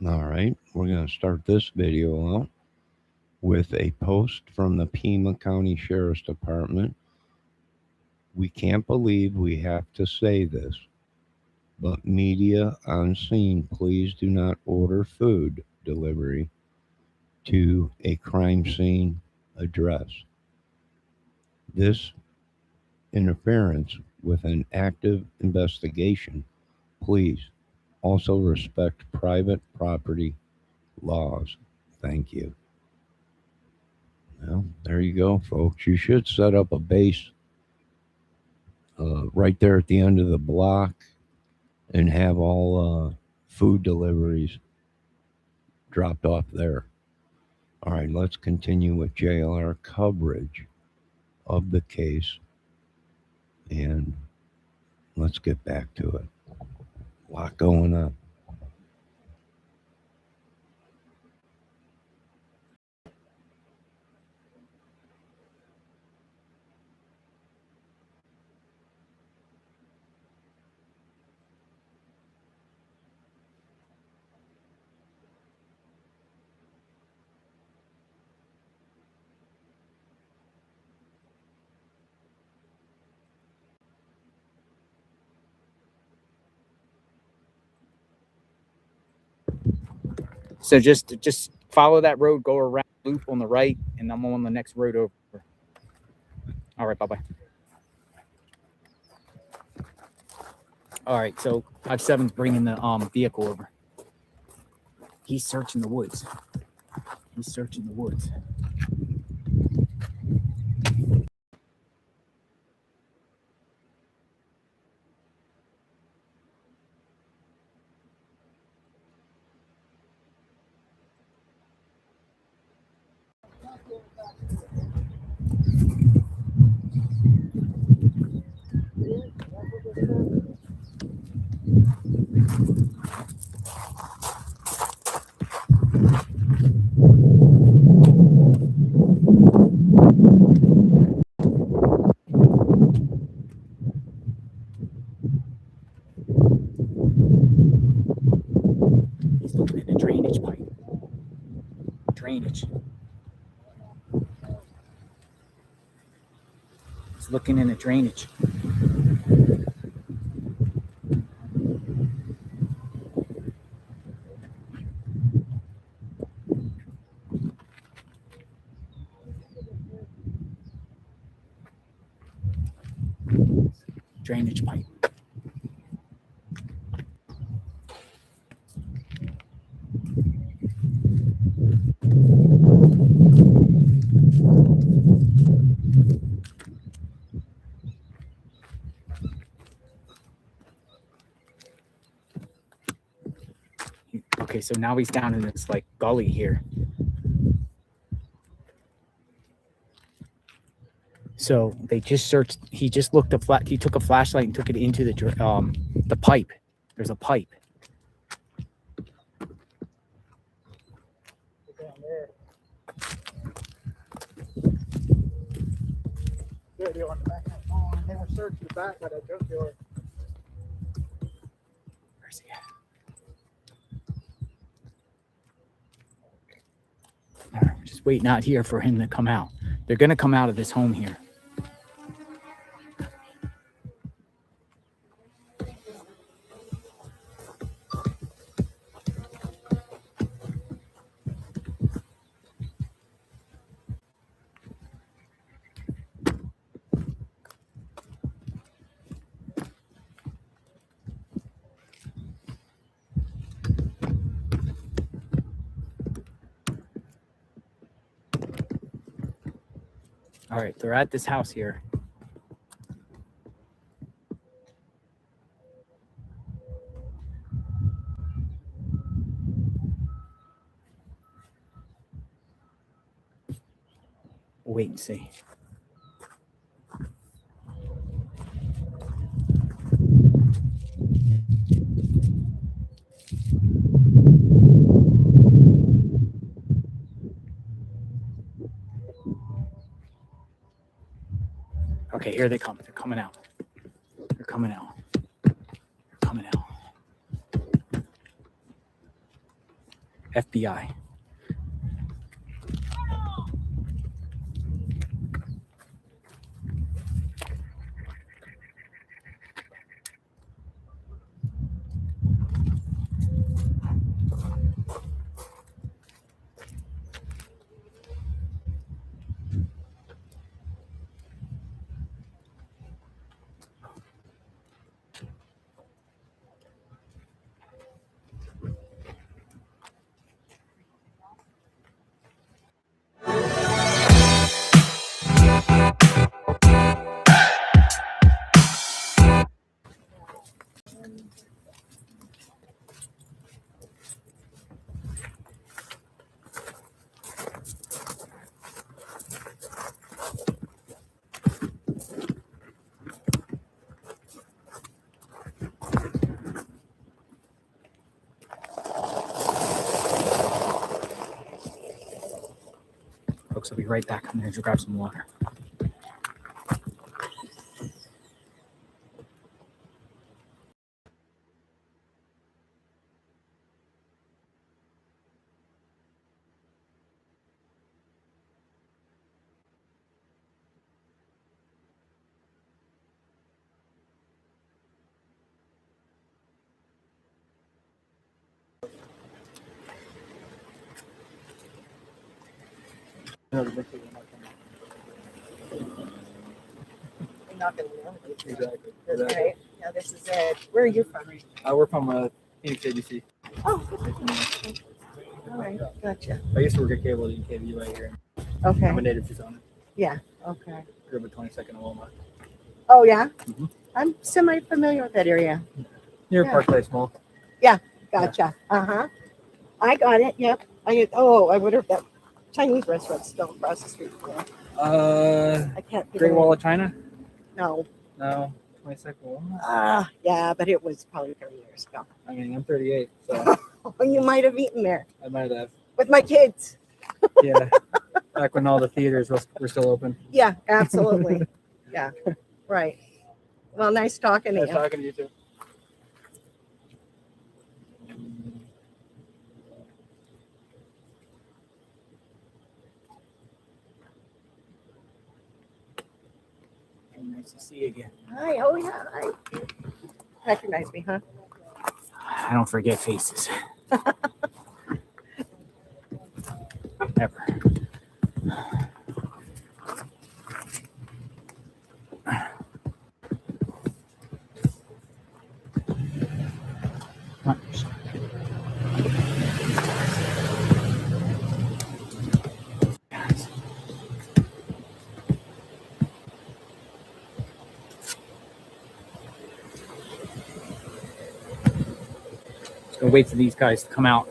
All right, we're going to start this video out with a post from the Pima County Sheriff's Department. We can't believe we have to say this, but media on scene, please do not order food delivery to a crime scene address. This interference with an active investigation. Please also respect private property laws. Thank you. Well, there you go, folks. You should set up a base right there at the end of the block and have all food deliveries dropped off there. All right, let's continue with JLR coverage of the case and let's get back to it. A lot going on. So just follow that road, go around, loop on the right, and I'm on the next road over. All right, bye-bye. All right, so 5-7's bringing the vehicle over. He's searching the woods. He's searching the woods. He's looking at the drainage pipe. Drainage. He's looking in the drainage. Drainage pipe. Okay, so now he's down in this like gully here. So they just searched. He just looked he took a flashlight and took it into the pipe. There's a pipe. Down there. Good deal on the back. Oh, and they were searching the back by that junkyard. Where's he at? All right, we're just waiting out here for him to come out. They're gonna come out of this home here. All right, they're at this house here. We'll wait and see. Okay, here they come. They're coming out. They're coming out. They're coming out. FBI. Folks, I'll be right back. I'm going to grab some water. You're not gonna know. Exactly. That's right. Yeah, this is it. Where are you from? We're from Phoenix, ABC. Oh, all right. Gotcha. I used to work at cable in KV right here. Okay. I'm a native Tucson. Yeah. Okay. Grew up at 22nd and Walmart. Oh, yeah? Mhm. I'm semi-familiar with that area. Near Yeah. Park Place Mall. Gotcha. Uh-huh. I got it. Yep. I wonder if that Chinese restaurant's still across the street from there. I can't think Great of Wall it. of China? No. No. 22nd Walmart. Yeah, but it was probably 30 years ago. I mean, I'm 38, so You might have eaten there I might have. with my kids. Yeah. Back when all the theaters were still open. Yeah, absolutely. Yeah. Right. Well, nice talking to Nice you. talking to you too. Nice to see you again. Hi. Oh, yeah. Hi. Recognize me, huh? I don't forget faces. Ever. Just gonna wait for these guys to come out.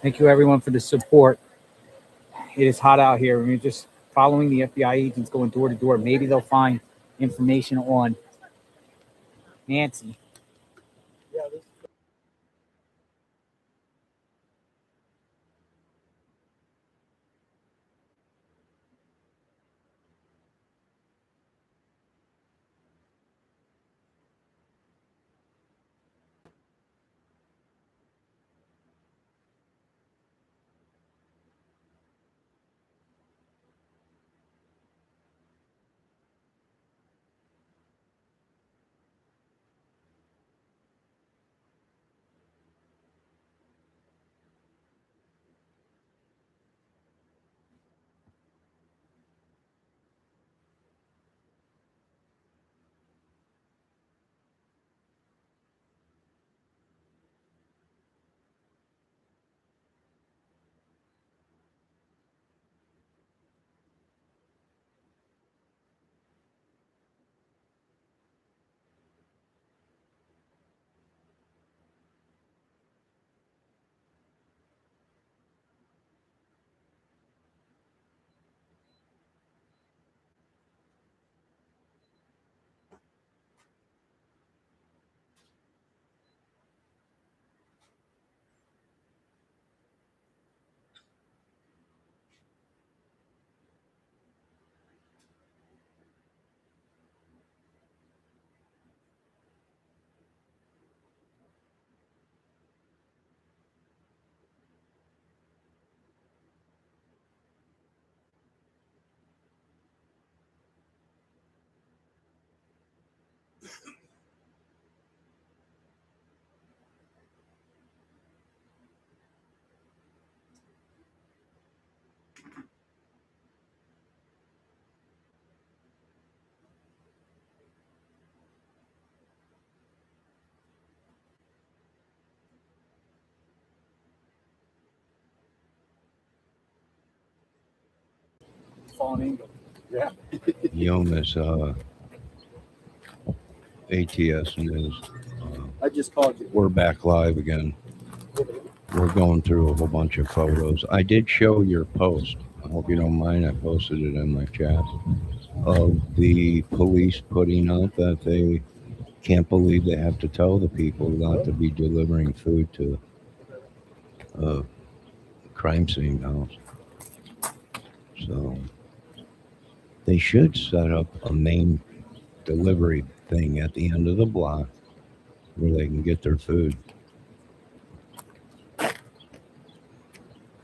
Thank you, everyone, for the support. It is hot out here. We're just following the FBI agents going door to door. Maybe they'll find information on Nancy. Yeah, this fallen angel. Yeah. Jonas, ATS News. I just called you. We're back live again. We're going through a whole bunch of photos. I did show your post. I hope you don't mind. I posted it in my chat of the police putting out that they can't believe they have to tell the people not to be delivering food to a crime scene house. So they should set up a main delivery thing at the end of the block where they can get their food.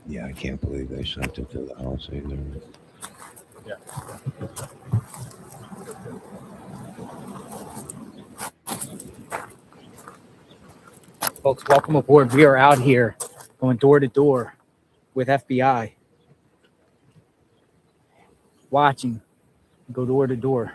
Yeah, I can't believe they sent it to the house either. Yeah. Folks, welcome aboard. We are out here going door to door with FBI, watching, go door to door.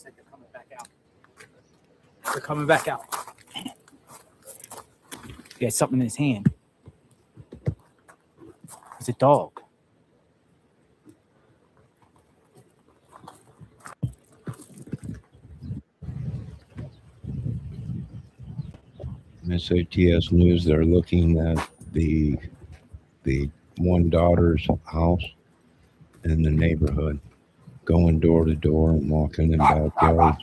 They're coming back out. They're coming back out. He has something in his hand. It's a dog. Miss ATS News, they're looking at the one daughter's house in the neighborhood, going door to door and walking in backyards.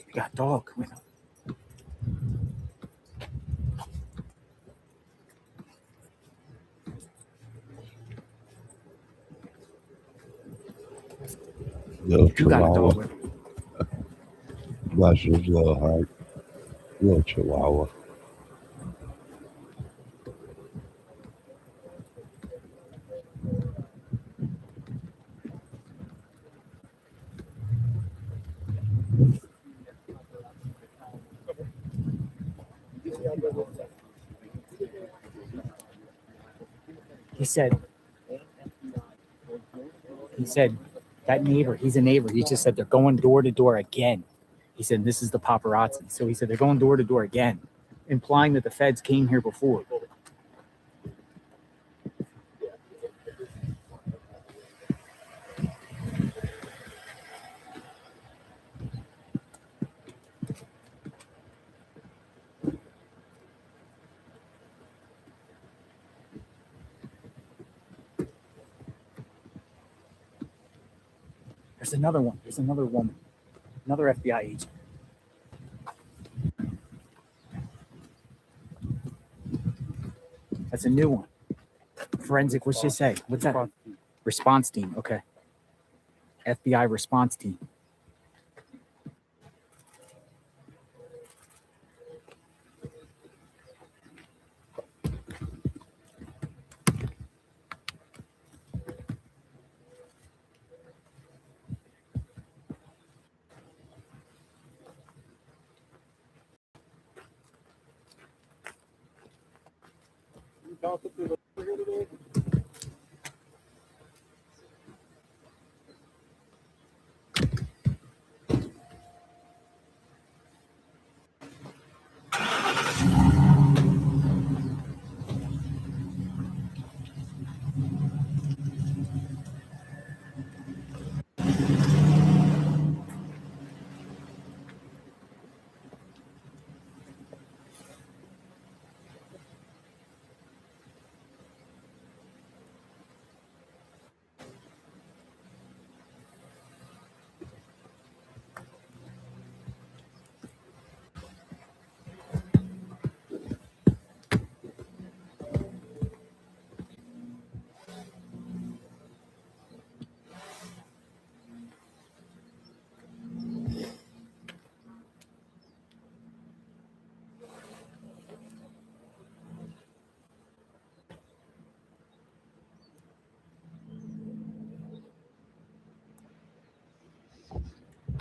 You got a dog coming up. Little You got a chihuahua. dog with him. Bless his little heart. Little chihuahua. He said that neighbor, he's a neighbor. He just said they're going door to door again. He said this is the paparazzi. So he said they're going door to door again, implying that the feds came here before. There's another one. There's another woman, another FBI agent. That's a new one. Forensic, what's she say? What's that? Response team. Okay. FBI response team.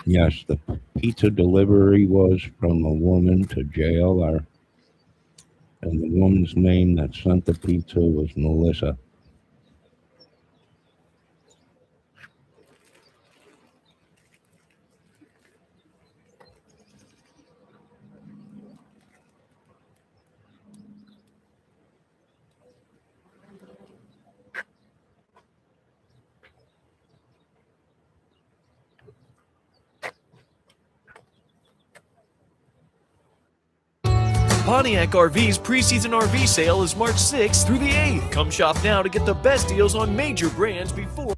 Yes, the pizza delivery was from a woman to jail, and the woman's name that sent the pizza was Melissa. Pontiac RV's preseason RV sale is March 6th through the 8th. Come shop now to get the best deals on major brands before.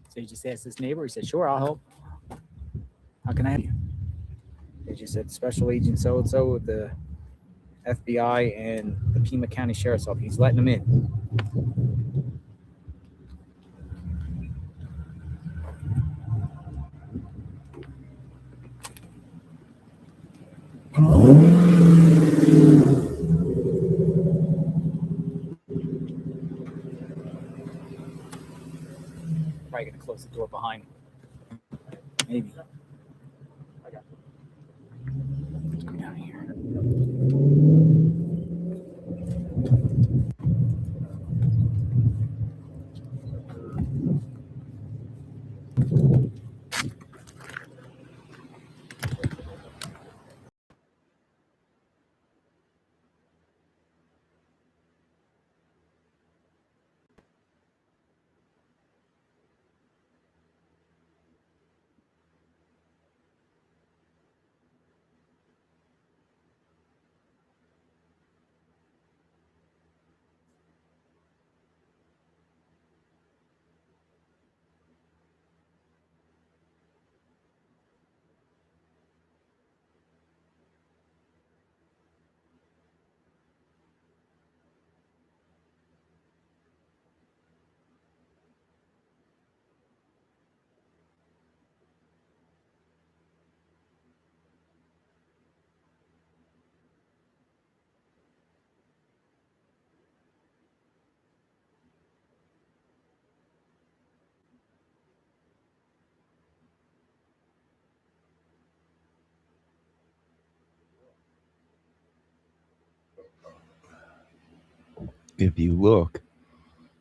So he just asked his neighbor. He said, "Sure, I'll help. How can I help you?" They just said, "Special Agent so and so with the FBI and the Pima County Sheriff's Office." He's letting them in. Probably gonna close the door behind him. Maybe. Let's go down here. If you look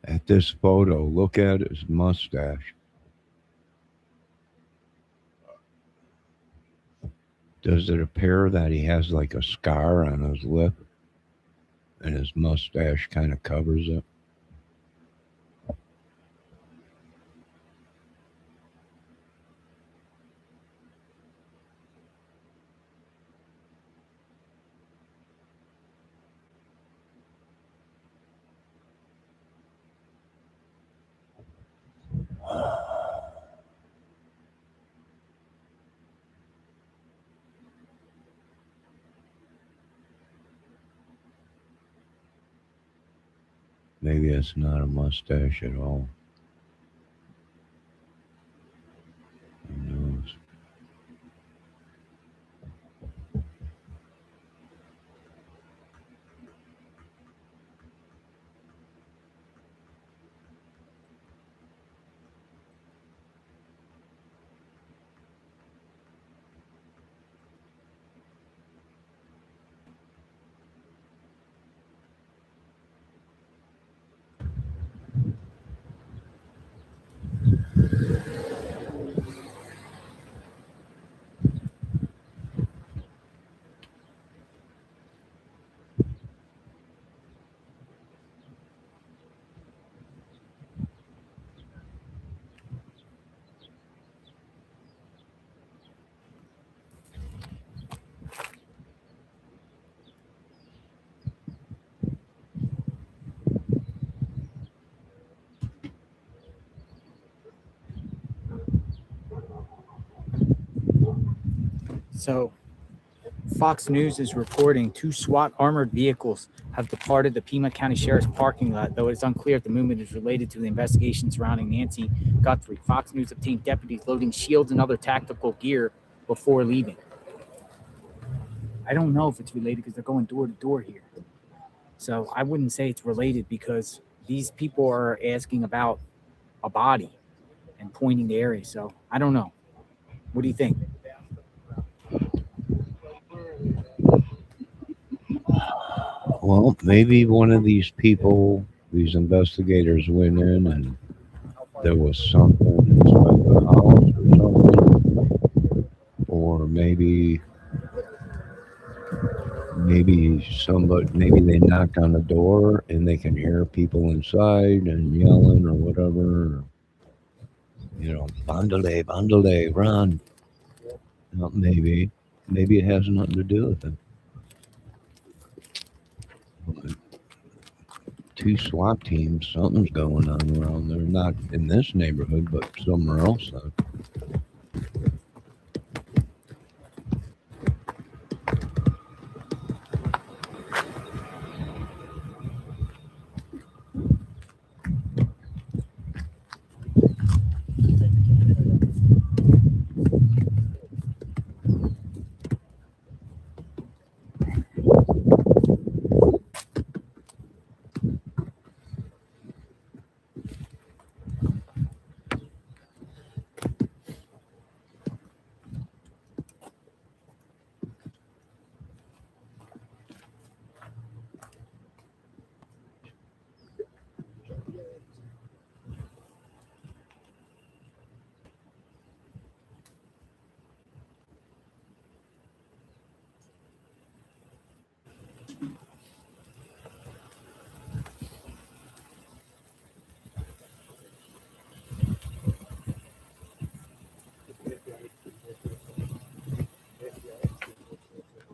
at this photo, look at his mustache. Does it appear that he has like a scar on his lip and his mustache kind of covers it? Maybe it's not a mustache at all. Who knows? So Fox News is reporting 2 SWAT armored vehicles have departed the Pima County Sheriff's parking lot, though it is unclear if the movement is related to the investigation surrounding Nancy Guthrie. Fox News obtained deputies loading shields and other tactical gear before leaving. I don't know if it's related because they're going door to door here. So I wouldn't say it's related because these people are asking about a body and pointing the area. So I don't know. What do you think? Well, maybe one of these people, these investigators went in and there was something inside the house or something. Or maybe they knocked on the door and they can hear people inside and yelling or whatever. Bandale, bandale, run. Maybe it has nothing to do with it. But 2 SWAT teams, something's going on around there. Not in this neighborhood, but somewhere else.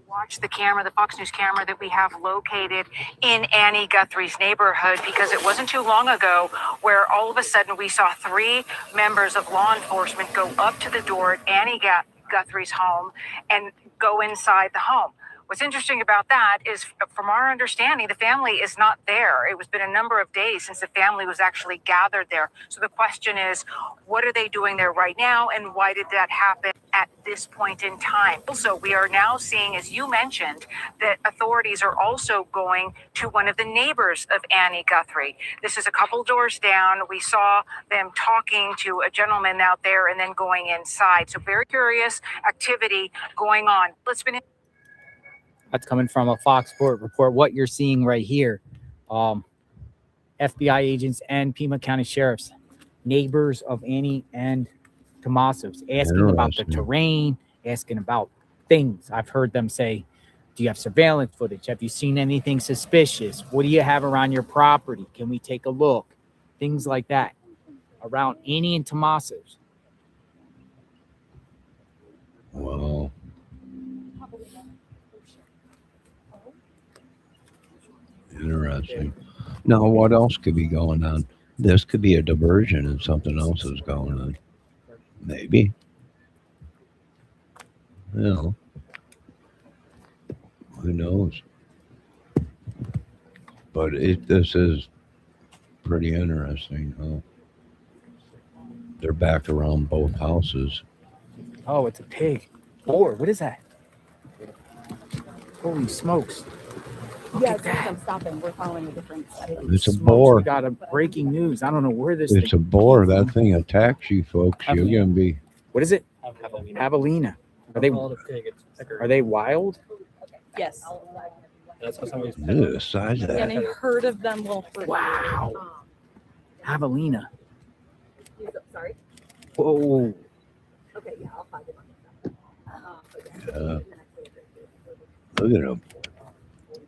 Watch the camera, the Fox News camera that we have located in Annie Guthrie's neighborhood, because it wasn't too long ago where all of a sudden we saw 3 members of law enforcement go up to the door at Annie Guthrie's home and go inside the home. What's interesting about that is, from our understanding, the family is not there. It was been a number of days since the family was actually gathered there. So the question is, what are they doing there right now, and why did that happen at this point in time? Also, we are now seeing, as you mentioned, that authorities are also going to one of the neighbors of Annie Guthrie. This is a couple doors down. We saw them talking to a gentleman out there and then going inside. So very curious activity going on. That's coming from a Fox Sport report. What you're seeing right here, FBI agents and Pima County Sheriffs, neighbors of Annie and Tomaso's, asking about the terrain, asking about things. I've heard them say, do you have surveillance footage? Have you seen anything suspicious? What do you have around your property? Can we take a look? Things like that around Annie and Tomaso's. Wow. Interesting. Now, what else could be going on? This could be a diversion and something else is going on. Maybe. Who knows? But this is pretty interesting, huh? They're back around both houses. Oh, it's a pig. Boar. What is that? Holy smokes. Look at that. I'm stopping. We're following a different side. It's a Smokes, boar. We got a breaking news. I don't know where this It's a boar. That thing attacks you, folks. You're going to be... What is it? Javelina. Are they wild? Yes. Look at the size of that. And a herd of them will. Wow. Javelina. Sorry. Whoa. Okay, yeah, I'll find it.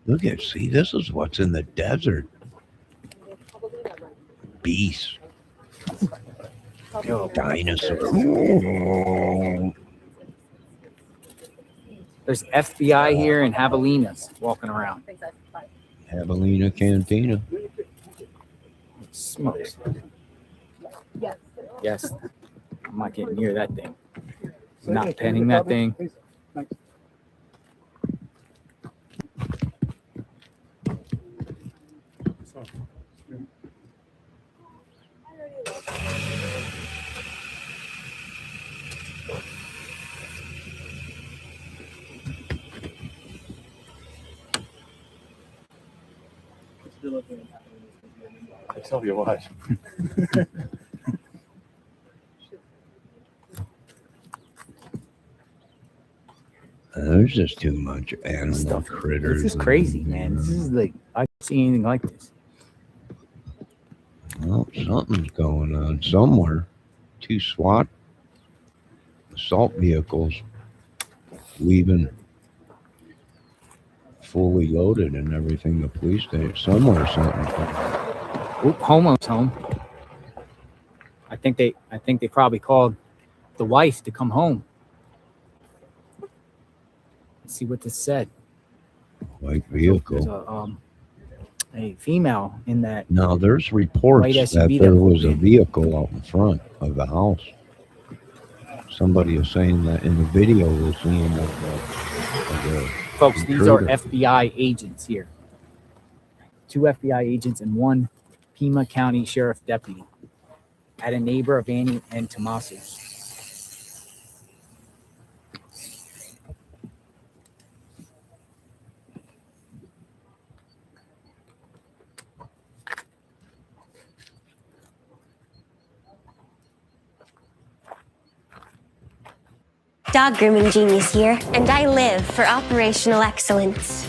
Look at them. See, this is what's in the desert. Beasts. Dinosaurs. There's FBI here and javelinas walking around. Javelina Cantina. Smokes. Yes. I'm not getting near that thing. I'm not petting that thing. Tell you what. There's just too much animal Stuff. critters. This is crazy, man. This is like I've seen anything like this. Well, something's going on somewhere. 2 SWAT assault vehicles leaving fully loaded and everything. The police station somewhere. Something's going on. Oop, homo's home. I think they probably called the wife to come home. Let's see what this said. White There's vehicle. a female in that. Now there's reports White that SUV there that was pulled a in. vehicle out in front of the house. Somebody is saying that in the video we're seeing of the Folks, these are intruder. FBI agents here. 2 FBI agents and 1 Pima County Sheriff deputy at a neighbor of Annie and Tommaso's. Dog grooming genius here, and I live for operational excellence.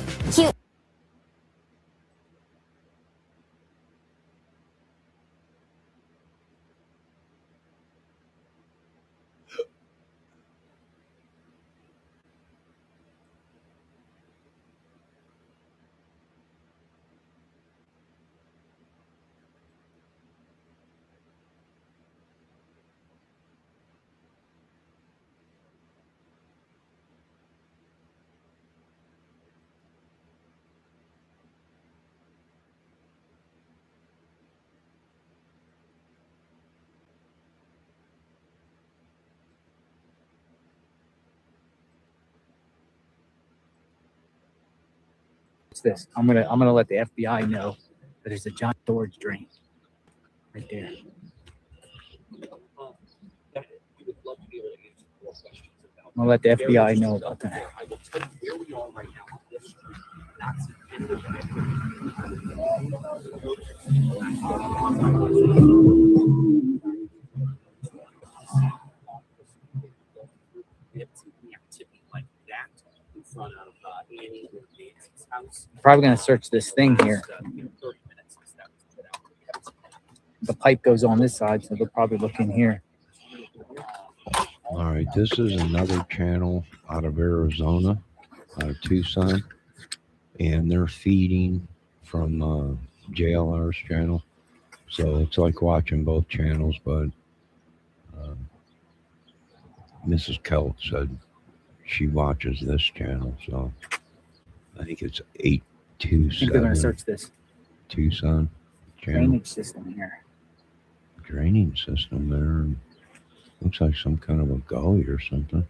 What's this? I'm gonna let the FBI know that there's a giant storage drain right there. I'm gonna let the FBI know about that. Probably gonna search this thing here. The pipe goes on this side, so they'll probably look in here. All right, this is another channel out of Arizona, out of Tucson, and they're feeding from JLR's channel. So it's like watching both channels, but Mrs. Kelt said she watches this channel, so I think it's I think they're gonna 827 search this Tucson channel. drainage system here. Draining system there. Looks like some kind of a gully or something.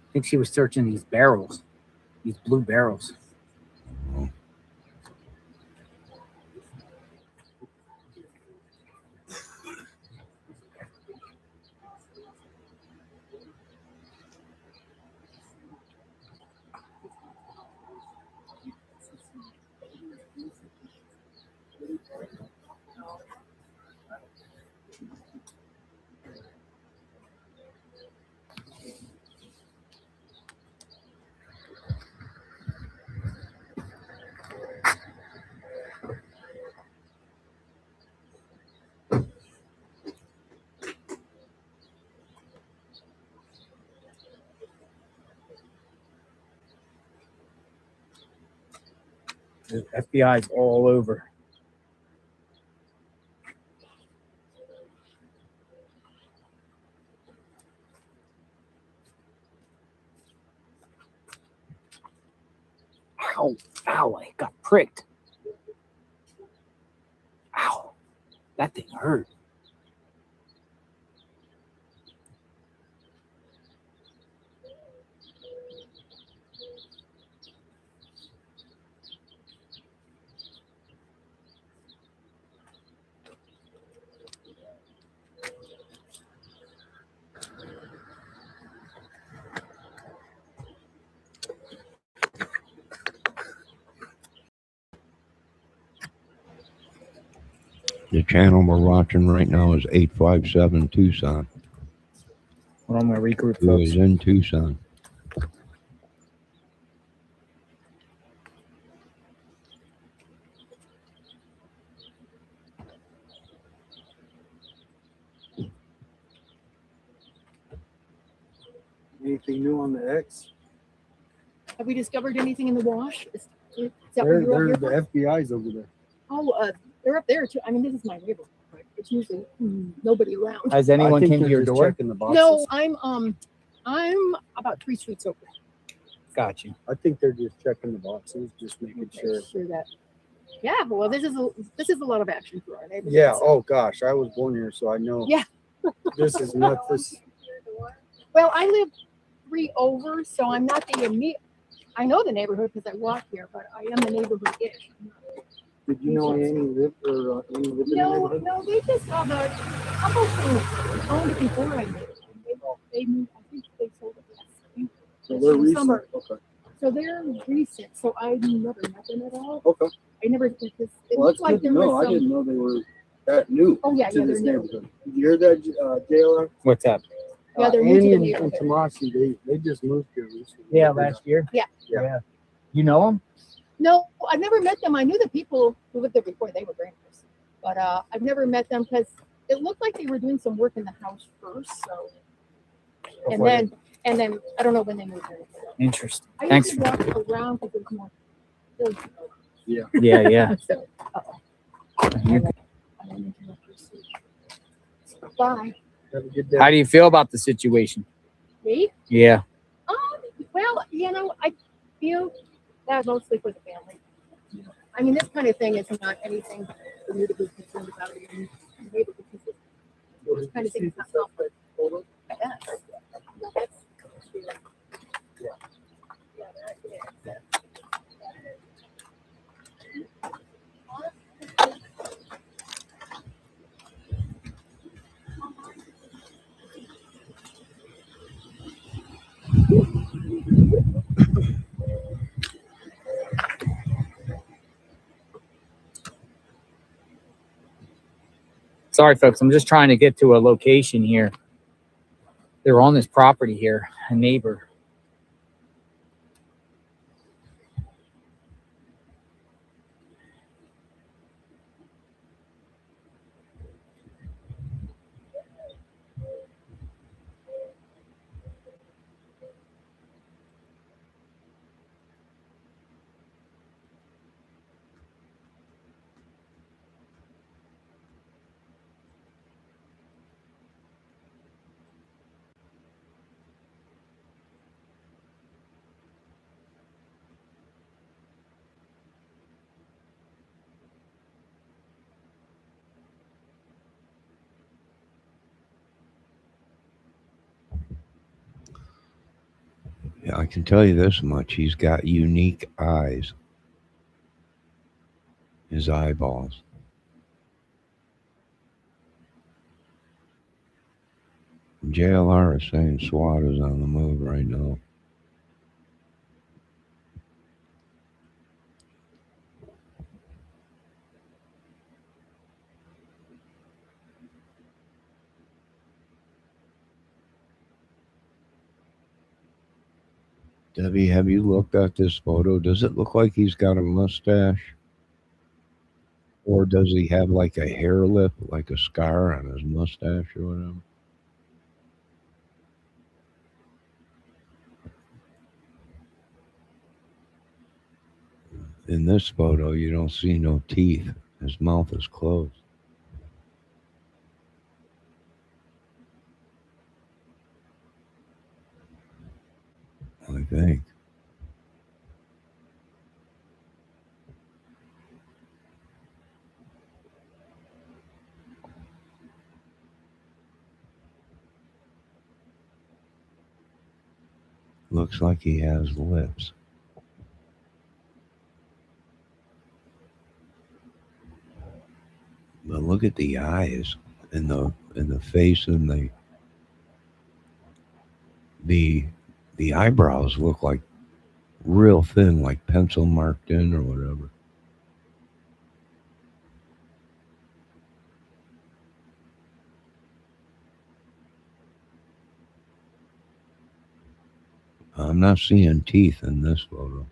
I think she was searching these barrels, these blue barrels. Oh. The FBI's all over. Ow, ow, I got pricked. Ow. That thing hurt. The channel we're watching right now is 857 Tucson. Well, I'm gonna regroup, Who folks. is in Tucson? Anything new on the X? Have we discovered anything in the wash? Is that what They're, you're up the here for? FBI's over there. Oh, they're up there too. I mean, this is my neighborhood. Right? It's usually nobody around. Has I anyone think came to they're your just door? checking the boxes. No, I'm about 3 streets over. Got you. I think they're just checking the boxes, just making sure. Sure that. Yeah, well, this is a lot of action for our neighborhood. Yeah. so- Oh gosh, I was born here, so I know. Yeah. This is not this. Well, I live 3 over, so I'm not the immediate. I know the neighborhood because I walk here, but I am the neighborhood-ish. Did you know any live or any live in the No, neighborhood? no, they just saw the couple who owned it before I moved. They moved. I think they sold it last spring. So they're recent. Summer. Okay. So they're recent. So I never met them at all. Okay. I never because it Well, looked that's like good to there know. was I didn't some. know they were that new Oh yeah, to yeah, this they're new. neighborhood. You hear that, JLR? What's up? Yeah, they're new to Annie the and neighborhood. Tomasi, they just moved here recently. Yeah, last year. Yeah. Yeah. You know him? No, I've never met them. I knew the people who lived there before. They were renters, but I've never met them because it looked like they were doing some work in the house first. So, Before and then I don't know when they moved there. Interesting. I Thanks. used to walk around because there's more. Yeah. Yeah, yeah. So, bye. Have a good day. How do you feel about the situation? Me? Yeah. Well, I feel that mostly for the family. I mean, this kind of thing is not anything for you to be concerned about. Even maybe because this kind of thing is not helpful. Yes. No, that's- Yeah, that is. Sorry, folks. I'm just trying to get to a location here. They're on this property here, a neighbor. Yeah, I can tell you this much. He's got unique eyes. His eyeballs. JLR is saying SWAT is on the move right now. Debbie, have you looked at this photo? Does it look like he's got a mustache? Or does he have like a hair lip, like a scar on his mustache or whatever? In this photo, you don't see no teeth. His mouth is closed. I think. Looks like he has lips. But look at the eyes and the face and the the eyebrows look like real thin, like pencil marked in or whatever. I'm not seeing teeth in this photo.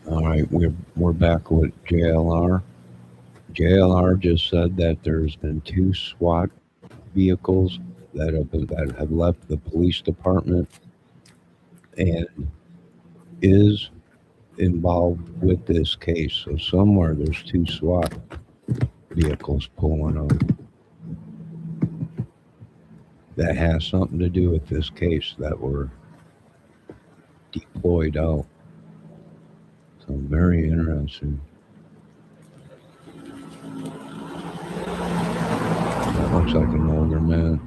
All right, we're back with JLR. JLR just said that there's been two SWAT vehicles that have left the police department and is involved with this case. So somewhere there's two SWAT vehicles pulling up that has something to do with this case that were deployed out. So very interesting. That looks like an older man.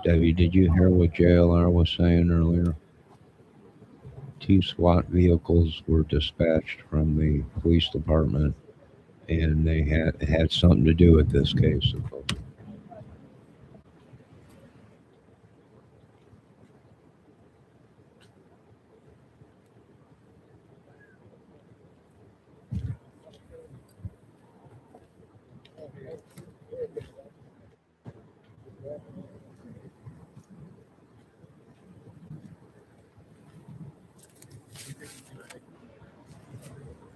Debbie, did you hear what JLR was saying earlier? Two SWAT vehicles were dispatched from the police department, and they had something to do with this case. Supposedly.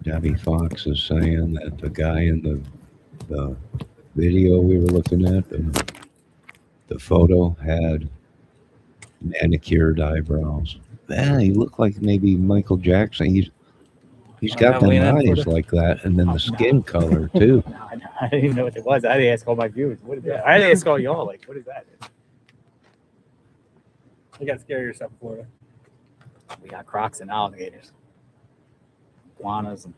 Debbie Fox is saying that the guy in the video we were looking at, the photo had manicured eyebrows. Man, he looked like maybe Michael Jackson. He's got the eyes like that, and then the skin color too. No, I didn't even know what it was. I had to ask all my viewers, what is that? I had to ask all y'all, like, what is that? You got to scare yourself in Florida. We got crocs and alligators, iguanas, and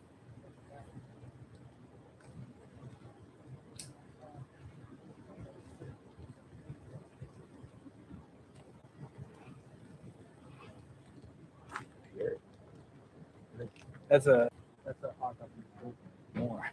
That's a hot dog. more.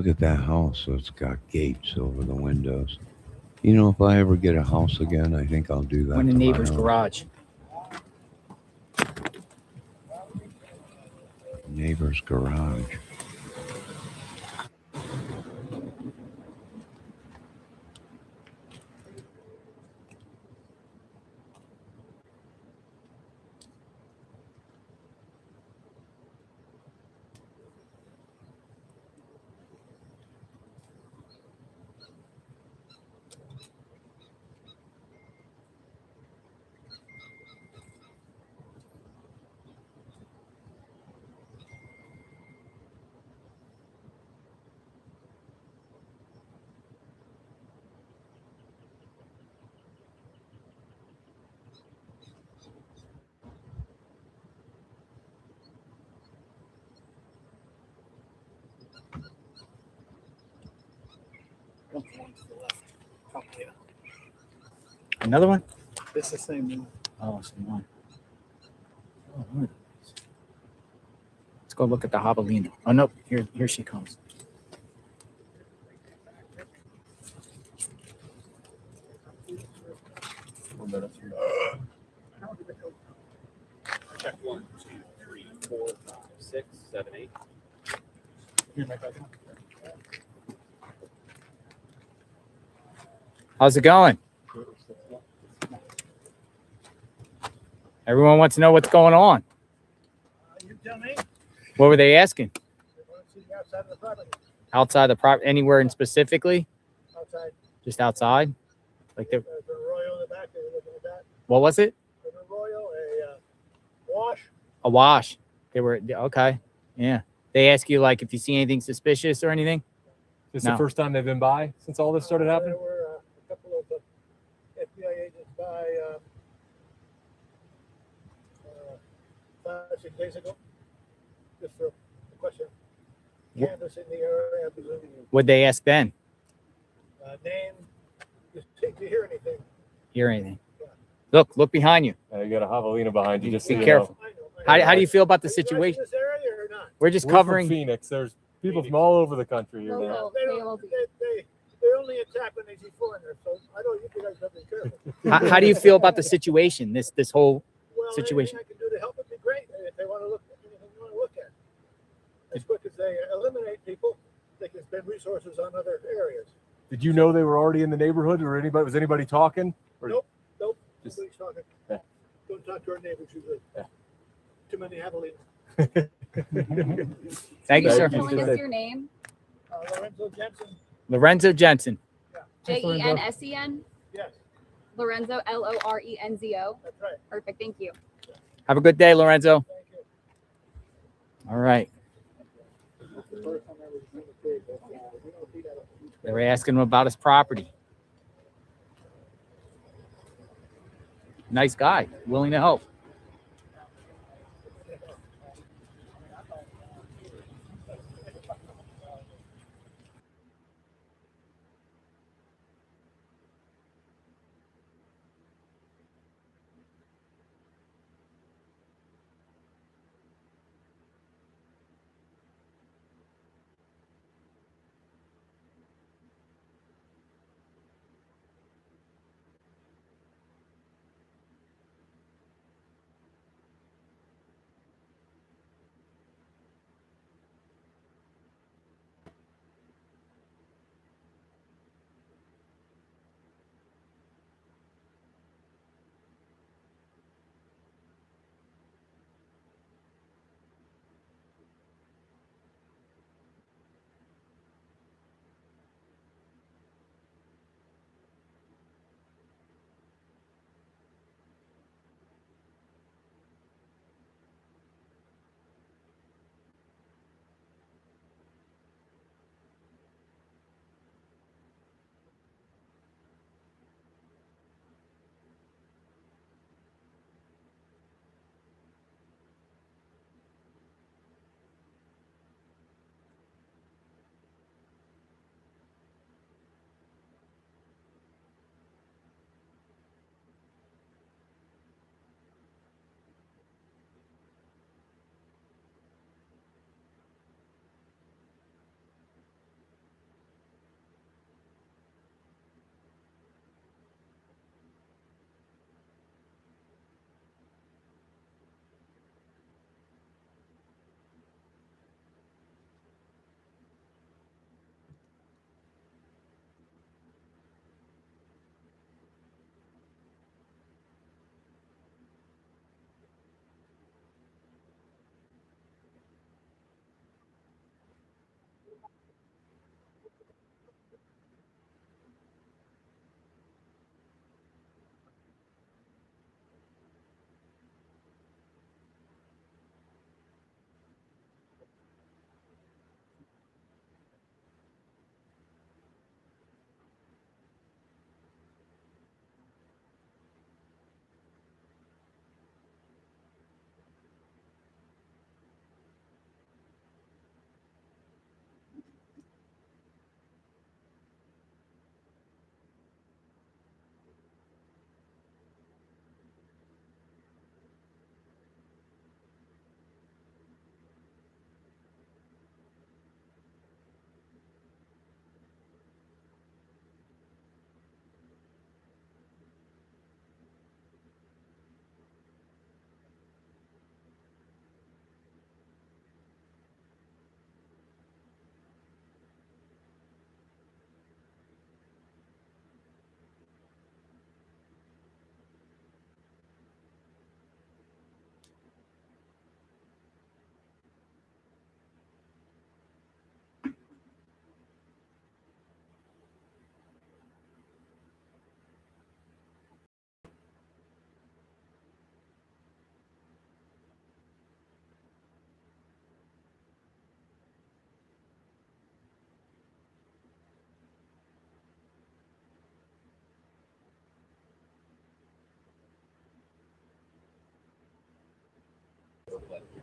look at that house. So it's got gates over the windows. You know, if I ever get a house again, I think I'll do that. When the to my neighbor's house. garage. Neighbor's garage. Another one? It's the same one. Oh, same one. Oh, look at this. Let's go look at the javelina. Oh no, here she comes. Check 1, 2, 3, 4, 5, 6, 7, 8. How's it going? Everyone wants to know what's going on. You tell me. What were they asking? They want to see you outside of the property. Outside the property, anywhere in specifically? Outside. Just outside? Like There's a Royal in the back. Are you looking at that? what was it? There's a Royal, a wash. A wash. They were okay. Yeah. They ask you like if you see anything suspicious or anything. This is No. the first time they've been by since all this started happening? There were a couple of FBI agents by 5 or 6 days ago. Just for a question. Canvassing the area, I presume. What'd they ask then? Name. Just take to hear anything. Hear anything? Look behind you. You got a javelina behind you. Just so Be you careful. I know. How do you feel about the Are you guys situation? in this area or not? We're just We're from covering. Phoenix. There's people from all over the country here now. Local, They, don't, KLD. they only attack when they see foreigners, so I know you guys have to be careful. How do you feel about the situation? This whole Well, situation. anything I can do to help would be great. If they want to look at anything you want to look at. As quick as they eliminate people, they can spend resources on other areas. Did you know they were already in the neighborhood, or was anybody talking? Or Nope. Just- Nobody's talking. Yeah. Don't talk to our neighbors usually. Yeah. Too many javelinas. Thank you, sir. Thank you. Telling us your name, Lorenzo Jensen. Lorenzo Jensen. Jensen. Yes, Lorenzo, Lorenzo. that's right. Perfect. Thank you. Have a good day, Lorenzo. Thank you. All right. The first time I was in the case, we don't see that. They were asking him about his property. Nice guy, willing to help.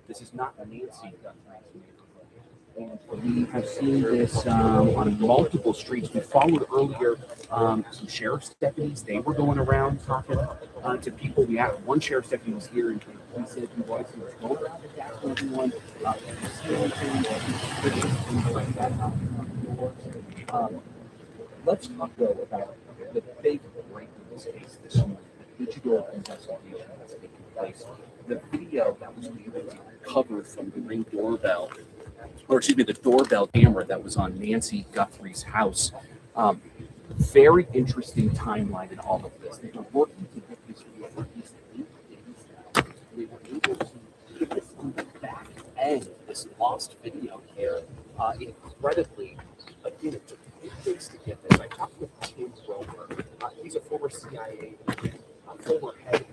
This is not Nancy Guthries' neighborhood. We have seen this on multiple streets. We followed earlier some sheriff's deputies. They were going around talking to people. We had one sheriff's deputy was here, and he said he was going around to talk to everyone. Things like that. Let's talk though about the big break in this case this morning. The digital investigation that's taking place. The video that was being recovered from the Ring doorbell, or excuse me, the doorbell camera that was on Nancy Guthries' house. Very interesting timeline in all of this. They were working to get this video for at least 8 days now. They were able to get this on the back end, this lost video here, incredibly. Again, it took 8 days to get this. I talked with Tim Roper. He's a former CIA agent, former head of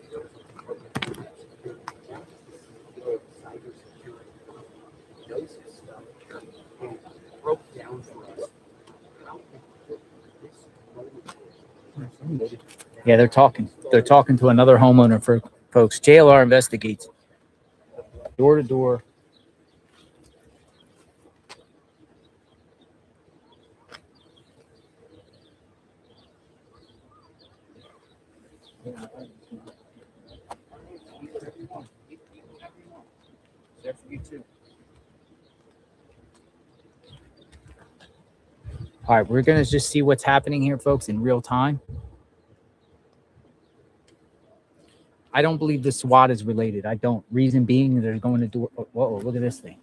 knows his stuff and broke down for us how important this is. Yeah, they're talking. They're talking to another homeowner for folks. JLR investigates door to door. All right, we're going to just see what's happening here, folks, in real time. I don't believe the SWAT is related. I don't. Reason being, they're going to do. Whoa, look at this thing.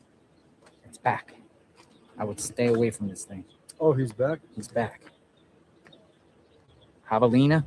It's back. I would stay away from this thing. Oh, he's back? He's back. Javelina.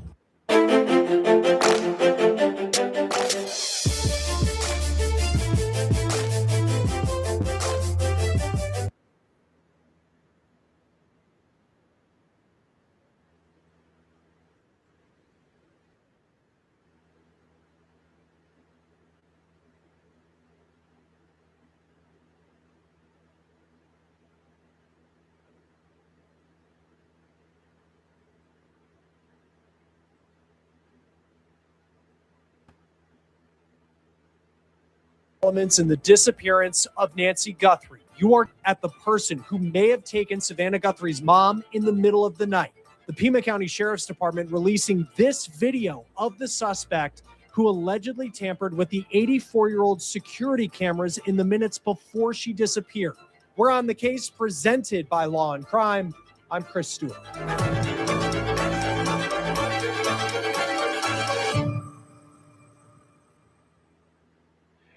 Elements in the disappearance of Nancy Guthrie. You are at the person who may have taken Savannah Guthrie's mom in the middle of the night. The Pima County Sheriff's Department releasing this video of the suspect who allegedly tampered with the 84-year-old security cameras in the minutes before she disappeared. We're on the case presented by Law and Crime. I'm Chris Stewart.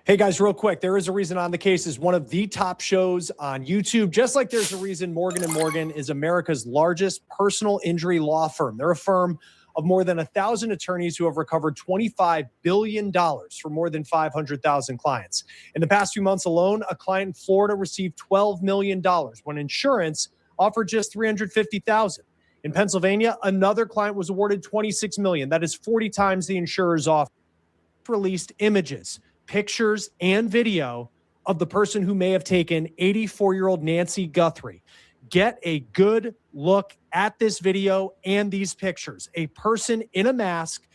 Hey guys, real quick, There Is a Reason On the Case is one of the top shows on YouTube, just like there's a reason Morgan & Morgan is America's largest personal injury law firm. They're a firm of more than 1,000 attorneys who have recovered $25 billion for more than 500,000 clients. In the past few months alone, a client in Florida received $12 million when insurance offered just $350,000. In Pennsylvania, another client was awarded $26 million. That is 40 times the insurer's offer. Released images, pictures, and video of the person who may have taken 84-year-old Nancy Guthrie. Get a good look at this video and these pictures. A person in a mask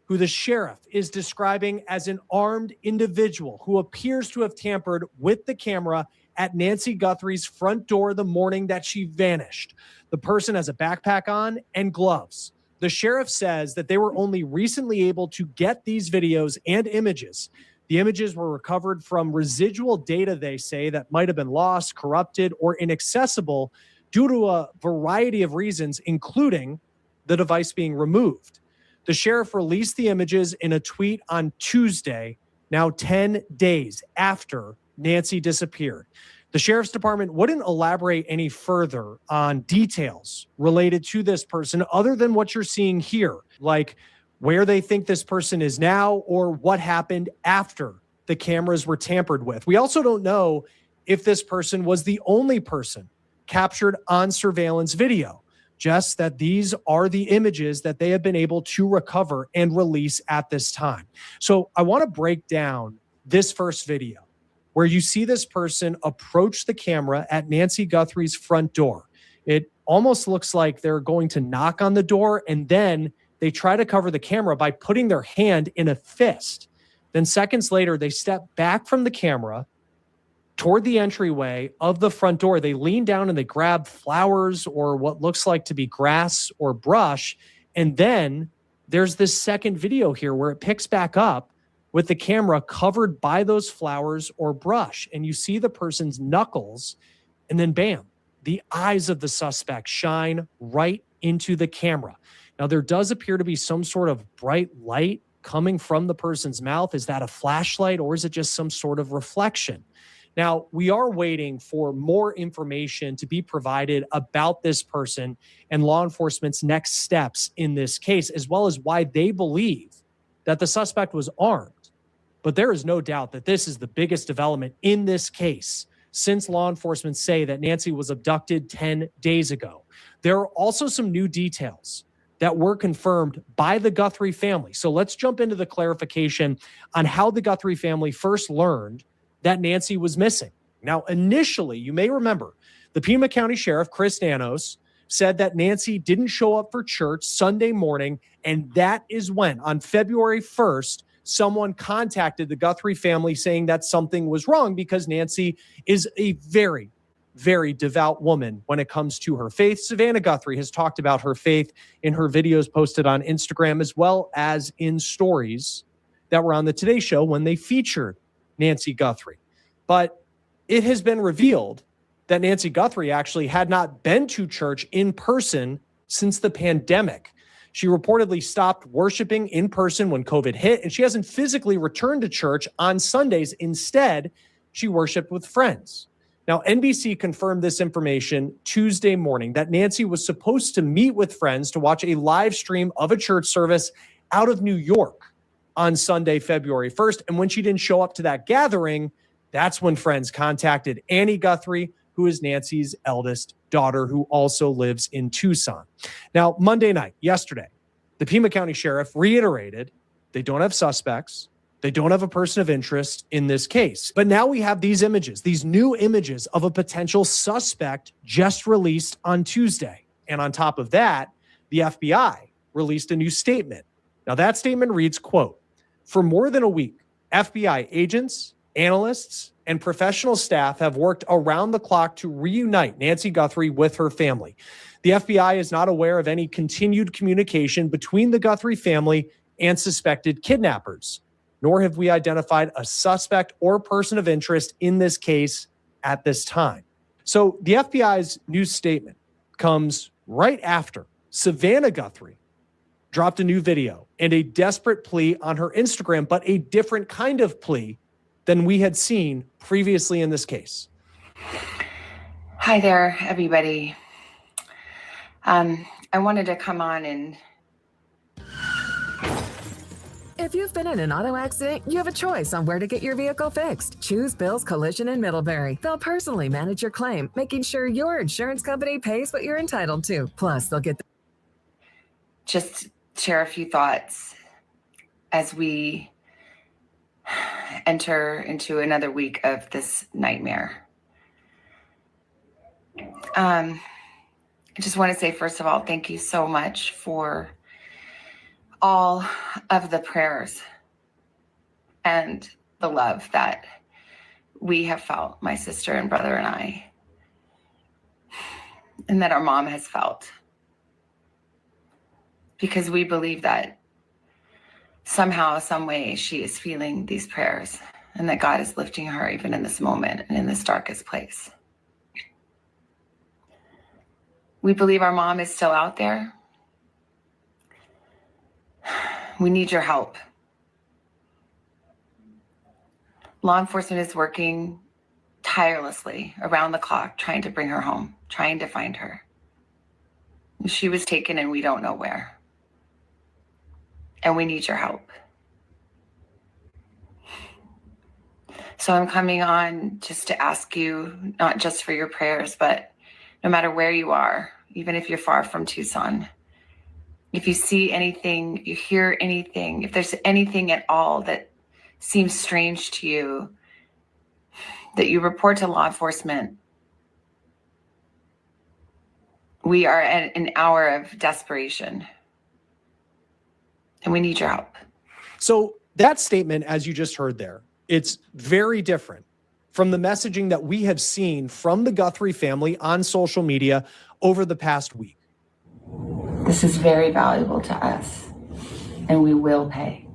who the sheriff is describing as an armed individual who appears to have tampered with the camera at Nancy Guthrie's front door the morning that she vanished. The person has a backpack on and gloves. The sheriff says that they were only recently able to get these videos and images. The images were recovered from residual data, they say, that might have been lost, corrupted, or inaccessible due to a variety of reasons, including the device being removed. The sheriff released the images in a tweet on Tuesday, now 10 days after Nancy disappeared. The sheriff's department wouldn't elaborate any further on details related to this person other than what you're seeing here, like where they think this person is now or what happened after the cameras were tampered with. We also don't know if this person was the only person captured on surveillance video, just that these are the images that they have been able to recover and release at this time. So I want to break down this first video where you see this person approach the camera at Nancy Guthrie's front door. It almost looks like they're going to knock on the door, and then they try to cover the camera by putting their hand in a fist. Then seconds later, they step back from the camera, toward the entryway of the front door. They lean down and they grab flowers or what looks like to be grass or brush. And then there's this second video here where it picks back up with the camera covered by those flowers or brush. And you see the person's knuckles, and then bam, the eyes of the suspect shine right into the camera. Now, there does appear to be some sort of bright light coming from the person's mouth. Is that a flashlight, or is it just some sort of reflection? Now, we are waiting for more information to be provided about this person and law enforcement's next steps in this case, as well as why they believe that the suspect was armed. But there is no doubt that this is the biggest development in this case since law enforcement say that Nancy was abducted 10 days ago. There are also some new details that were confirmed by the Guthrie family. So let's jump into the clarification on how the Guthrie family first learned that Nancy was missing. Now, initially, you may remember, the Pima County Sheriff, Chris Nanos, said that Nancy didn't show up for church Sunday morning, and that is when, on February 1st, someone contacted the Guthrie family saying that something was wrong because Nancy is a very, very devout woman when it comes to her faith. Savannah Guthrie has talked about her faith in her videos posted on Instagram, as well as in stories that were on the Today Show when they featured Nancy Guthrie. But it has been revealed that Nancy Guthrie actually had not been to church in person since the pandemic. She reportedly stopped worshiping in person when COVID hit, and she hasn't physically returned to church on Sundays. Instead, she worshiped with friends. Now, NBC confirmed this information Tuesday morning that Nancy was supposed to meet with friends to watch a live stream of a church service out of New York on Sunday, February 1st. And when she didn't show up to that gathering, that's when friends contacted Annie Guthrie, who is Nancy's eldest daughter, who also lives in Tucson. Now, Monday night, yesterday, the Pima County Sheriff reiterated they don't have suspects. They don't have a person of interest in this case. But now we have these images, these new images of a potential suspect just released on Tuesday. And on top of that, the FBI released a new statement. Now, that statement reads, quote, "For more than a week, FBI agents, analysts, and professional staff have worked around the clock to reunite Nancy Guthrie with her family. The FBI is not aware of any continued communication between the Guthrie family and suspected kidnappers, nor have we identified a suspect or person of interest in this case at this time." So the FBI's new statement comes right after Savannah Guthrie dropped a new video and a desperate plea on her Instagram, but a different kind of plea than we had seen previously in this case. Hi there, everybody. I wanted to come on and... If you've been in an auto accident, you have a choice on where to get your vehicle fixed. Choose Bill's Collision in Middlebury. They'll personally manage your claim, making sure your insurance company pays what you're entitled to. Plus, they'll get... Just share a few thoughts as we enter into another week of this nightmare. I just want to say, first of all, thank you so much for all of the prayers and the love that we have felt, my sister and brother and I, and that our mom has felt. Because we believe that somehow, some way, she is feeling these prayers and that God is lifting her even in this moment and in this darkest place. We believe our mom is still out there. We need your help. Law enforcement is working tirelessly around the clock, trying to bring her home, trying to find her. She was taken and we don't know where. And we need your help. So I'm coming on just to ask you, not just for your prayers, but no matter where you are, even if you're far from Tucson, if you see anything, you hear anything, if there's anything at all that seems strange to you, that you report to law enforcement. We are at an hour of desperation. And we need your help. So that statement, as you just heard there, it's very different from the messaging that we have seen from the Guthrie family on social media over the past week. This is very valuable to us, and we will pay.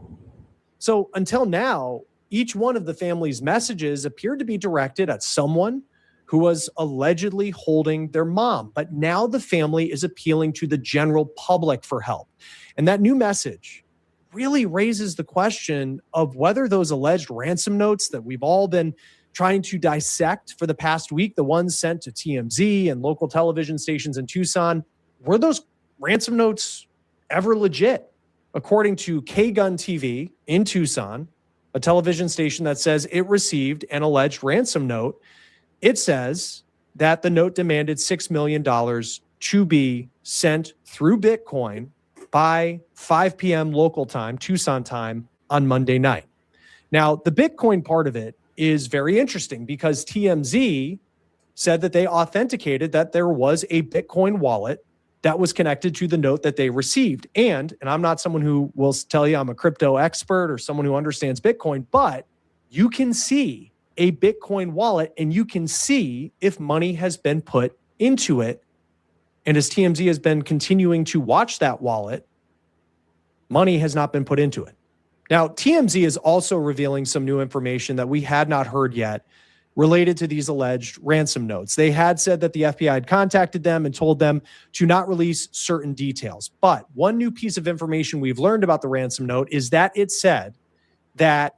So until now, each one of the family's messages appeared to be directed at someone who was allegedly holding their mom. But now the family is appealing to the general public for help. And that new message really raises the question of whether those alleged ransom notes that we've all been trying to dissect for the past week, the ones sent to TMZ and local television stations in Tucson, were those ransom notes ever legit? According to K-Gun TV in Tucson, a television station that says it received an alleged ransom note, it says that the note demanded $6 million to be sent through Bitcoin by 5 p.m. local time, Tucson time, on Monday night. Now, the Bitcoin part of it is very interesting because TMZ said that they authenticated that there was a Bitcoin wallet that was connected to the note that they received. And I'm not someone who will tell you I'm a crypto expert or someone who understands Bitcoin, but you can see a Bitcoin wallet and you can see if money has been put into it. And as TMZ has been continuing to watch that wallet, money has not been put into it. Now, TMZ is also revealing some new information that we had not heard yet related to these alleged ransom notes. They had said that the FBI had contacted them and told them to not release certain details. But one new piece of information we've learned about the ransom note is that it said that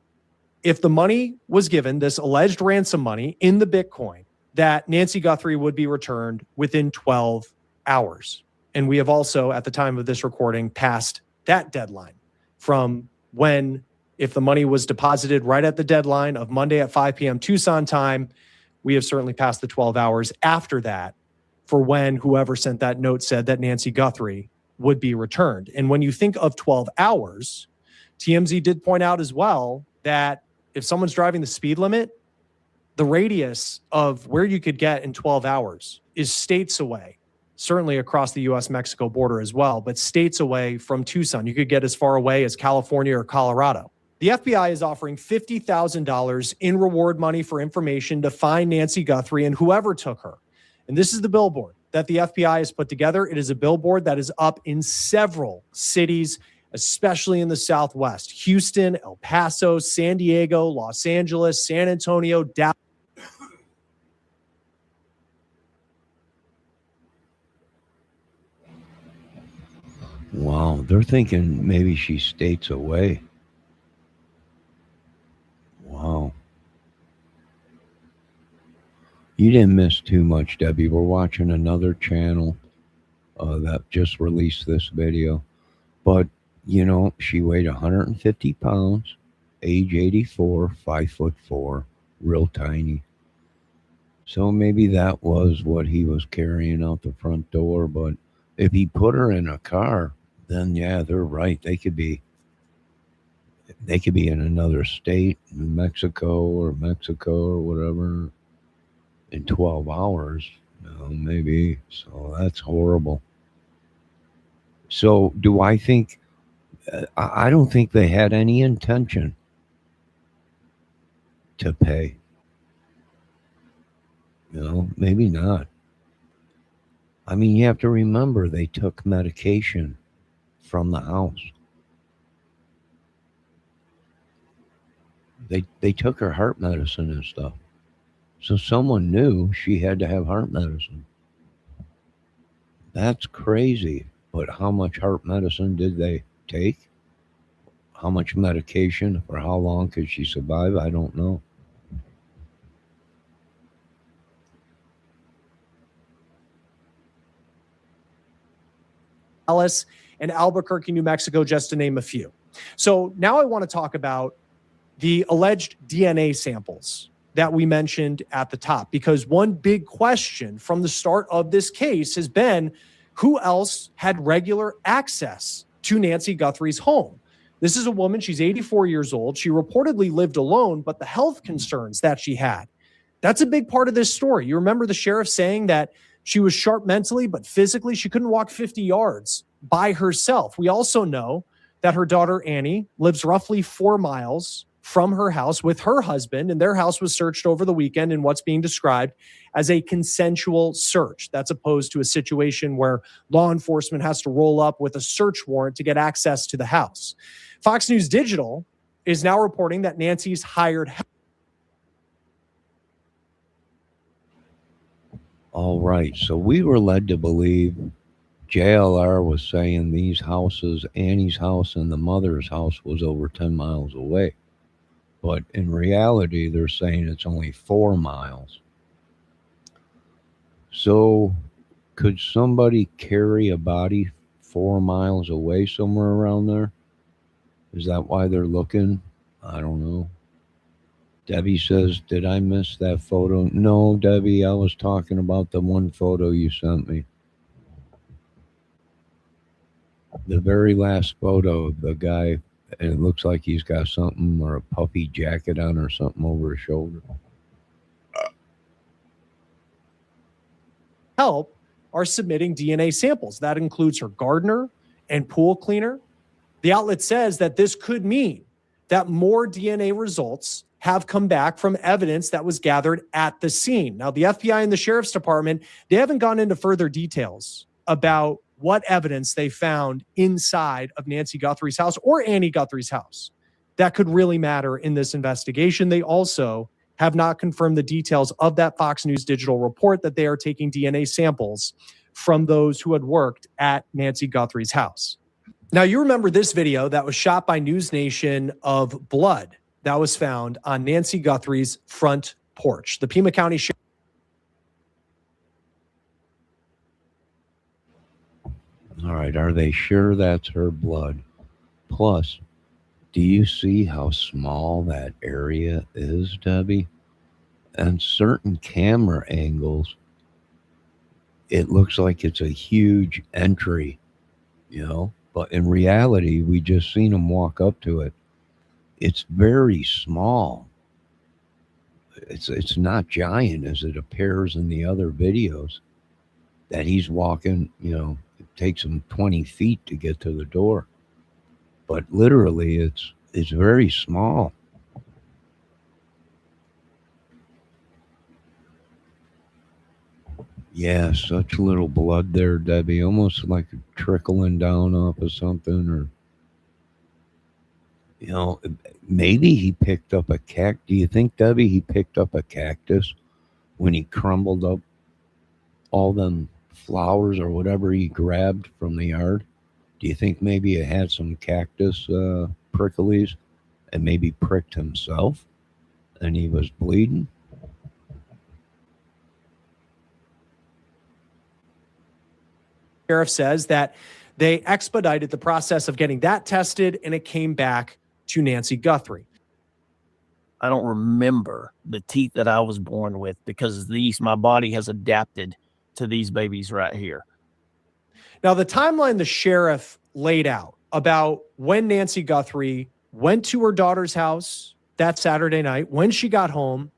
if the money was given, this alleged ransom money in the Bitcoin, that Nancy Guthrie would be returned within 12 hours. And we have also, at the time of this recording, passed that deadline from when, if the money was deposited right at the deadline of Monday at 5 p.m. Tucson time, we have certainly passed the 12 hours after that for when whoever sent that note said that Nancy Guthrie would be returned. And when you think of 12 hours, TMZ did point out as well that if someone's driving the speed limit, the radius of where you could get in 12 hours is states away, certainly across the U.S.-Mexico border as well, but states away from Tucson. You could get as far away as California or Colorado. The FBI is offering $50,000 in reward money for information to find Nancy Guthrie and whoever took her. And this is the billboard that the FBI has put together. It is a billboard that is up in several cities, especially in the Southwest: Houston, El Paso, San Diego, Los Angeles, San Antonio, Dallas. Wow, they're thinking maybe she's states away. Wow. You didn't miss too much, Debbie. We're watching another channel that just released this video. But, you know, she weighed 150 pounds, age 84, 5'4", real tiny. So maybe that was what he was carrying out the front door. But if he put her in a car, then yeah, they're right. They could be in another state, New Mexico or whatever, in 12 hours. Maybe. So that's horrible. So do I think, I don't think they had any intention to pay. Maybe not. I mean, you have to remember they took medication from the house. They took her heart medicine and stuff. So someone knew she had to have heart medicine. That's crazy. But how much heart medicine did they take? How much medication? For how long could she survive? I don't know. Dallas and Albuquerque, New Mexico, just to name a few. So now I want to talk about the alleged DNA samples that we mentioned at the top, because one big question from the start of this case has been who else had regular access to Nancy Guthrie's home. This is a woman, she's 84 years old. She reportedly lived alone, but the health concerns that she had, that's a big part of this story. You remember the sheriff saying that she was sharp mentally, but physically she couldn't walk 50 yards by herself. We also know that her daughter, Annie, lives roughly 4 miles from her house with her husband, and their house was searched over the weekend in what's being described as a consensual search. That's opposed to a situation where law enforcement has to roll up with a search warrant to get access to the house. Fox News Digital is now reporting that Nancy's hired help. All right, so we were led to believe JLR was saying these houses, Annie's house and the mother's house, was over 10 miles away. But in reality, they're saying it's only 4 miles. So could somebody carry a body 4 miles away somewhere around there? Is that why they're looking? I don't know. Debbie says, did I miss that photo? No, Debbie, I was talking about the one photo you sent me. The very last photo of the guy, and it looks like he's got something or a puffy jacket on or something over his shoulder. Help are submitting DNA samples. That includes her gardener and pool cleaner. The outlet says that this could mean that more DNA results have come back from evidence that was gathered at the scene. Now, the FBI and the Sheriff's Department, they haven't gone into further details about what evidence they found inside of Nancy Guthrie's house or Annie Guthrie's house that could really matter in this investigation. They also have not confirmed the details of that Fox News Digital report that they are taking DNA samples from those who had worked at Nancy Guthrie's house. Now, you remember this video that was shot by News Nation of blood that was found on Nancy Guthrie's front porch. The Pima County Sheriff. All right, are they sure that's her blood? Plus, do you see how small that area is, Debbie? And certain camera angles, it looks like it's a huge entry, you know? But in reality, we just seen him walk up to it. It's very small. It's not giant as it appears in the other videos that he's walking, you know, it takes him 20 feet to get to the door. But literally, it's very small. Yeah, such little blood there, Debbie. Almost like trickling down off of something, or, you know, maybe he picked up a cactus. Do you think, Debbie, he picked up a cactus when he crumbled up all them flowers or whatever he grabbed from the yard? Do you think maybe it had some cactus pricklies and maybe pricked himself and he was bleeding? Sheriff says that they expedited the process of getting that tested, and it came back to Nancy Guthrie. I don't remember the teeth that I was born with because my body has adapted to these babies right here. Now, the timeline the sheriff laid out about when Nancy Guthrie went to her daughter's house that Saturday night, when she got home,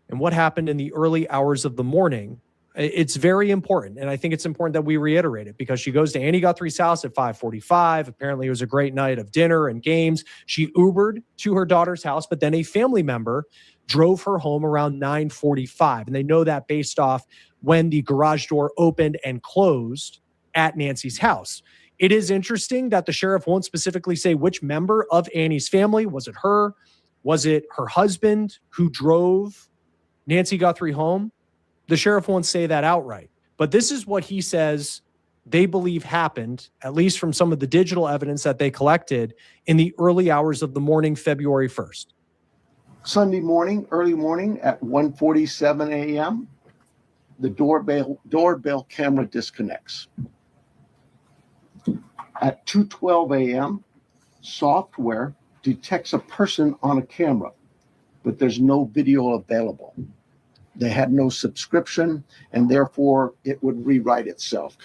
and what happened in the early hours of the morning, it's very important. And I think it's important that we reiterate it because she goes to Annie Guthrie's house at 5:45. Apparently, it was a great night of dinner and games. She Ubered to her daughter's house, but then a family member drove her home around 9:45. And they know that based off when the garage door opened and closed at Nancy's house. It is interesting that the sheriff won't specifically say which member of Annie's family. Was it her? Was it her husband who drove Nancy Guthrie home? The sheriff won't say that outright. But this is what he says they believe happened, at least from some of the digital evidence that they collected in the early hours of the morning, February 1st. Sunday morning, early morning at 1:47 a.m., the doorbell camera disconnects. At 2:12 a.m., software detects a person on a camera, but there's no video available. They had no subscription, and therefore it would rewrite itself.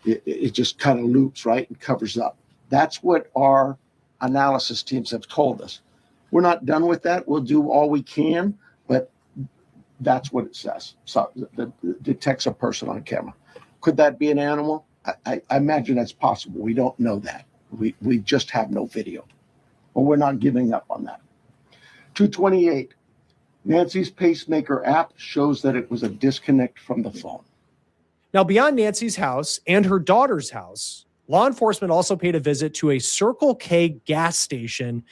It just kind of loops, right, and covers up. That's what our analysis teams have told us. We're not done with that. We'll do all we can, but that's what it says. So it detects a person on camera. Could that be an animal? I imagine that's possible. We don't know that. We just have no video, but we're not giving up on that. 228. Nancy's pacemaker app shows that it was a disconnect from the phone. Now, beyond Nancy's house and her daughter's house, law enforcement also paid a visit to a Circle K gas station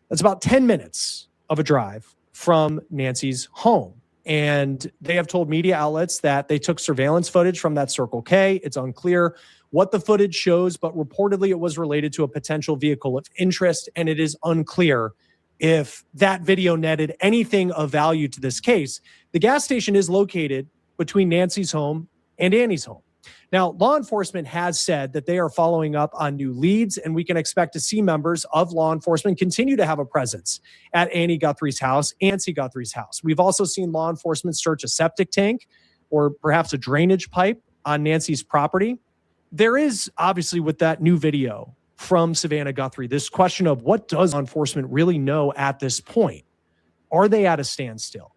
that's about 10 minutes of a drive from Nancy's home. And they have told media outlets that they took surveillance footage from that Circle K. It's unclear what the footage shows, but reportedly it was related to a potential vehicle of interest. And it is unclear if that video netted anything of value to this case. The gas station is located between Nancy's home and Annie's home. Now, law enforcement has said that they are following up on new leads, and we can expect to see members of law enforcement continue to have a presence at Annie Guthries' house and Nancy Guthries' house. We've also seen law enforcement search a septic tank or perhaps a drainage pipe on Nancy's property. There is obviously, with that new video from Savannah Guthrie, this question of what does law enforcement really know at this point? Are they at a standstill?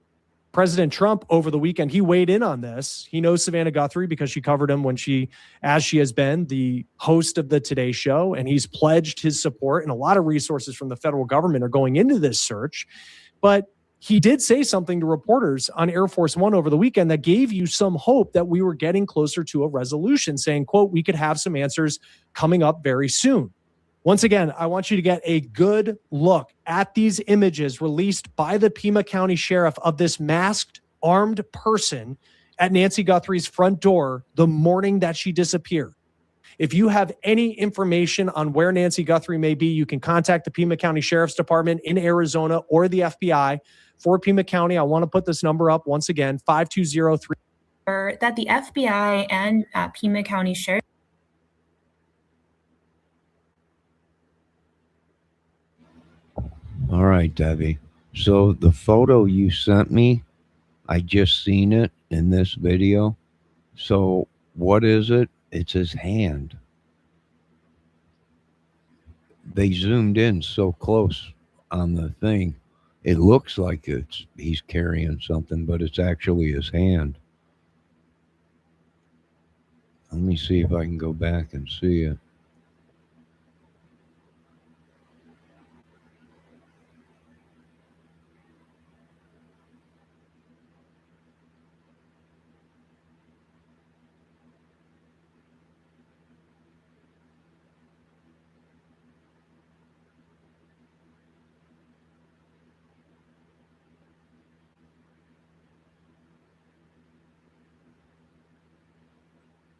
President Trump over the weekend, he weighed in on this. He knows Savannah Guthrie because she covered him as she has been the host of the Today Show, and he's pledged his support, and a lot of resources from the federal government are going into this search. But he did say something to reporters on Air Force One over the weekend that gave you some hope that we were getting closer to a resolution, saying, quote, we could have some answers coming up very soon. Once again, I want you to get a good look at these images released by the Pima County Sheriff of this masked, armed person at Nancy Guthrie's front door the morning that she disappeared. If you have any information on where Nancy Guthrie may be, you can contact the Pima County Sheriff's Department in Arizona or the FBI. For Pima County, I want to put this number up once again, 5203. That the FBI and Pima County Sheriff. All right, Debbie. So the photo you sent me, I just seen it in this video. So what is it? It's his hand. They zoomed in so close on the thing. It looks like he's carrying something, but it's actually his hand. Let me see if I can go back and see it.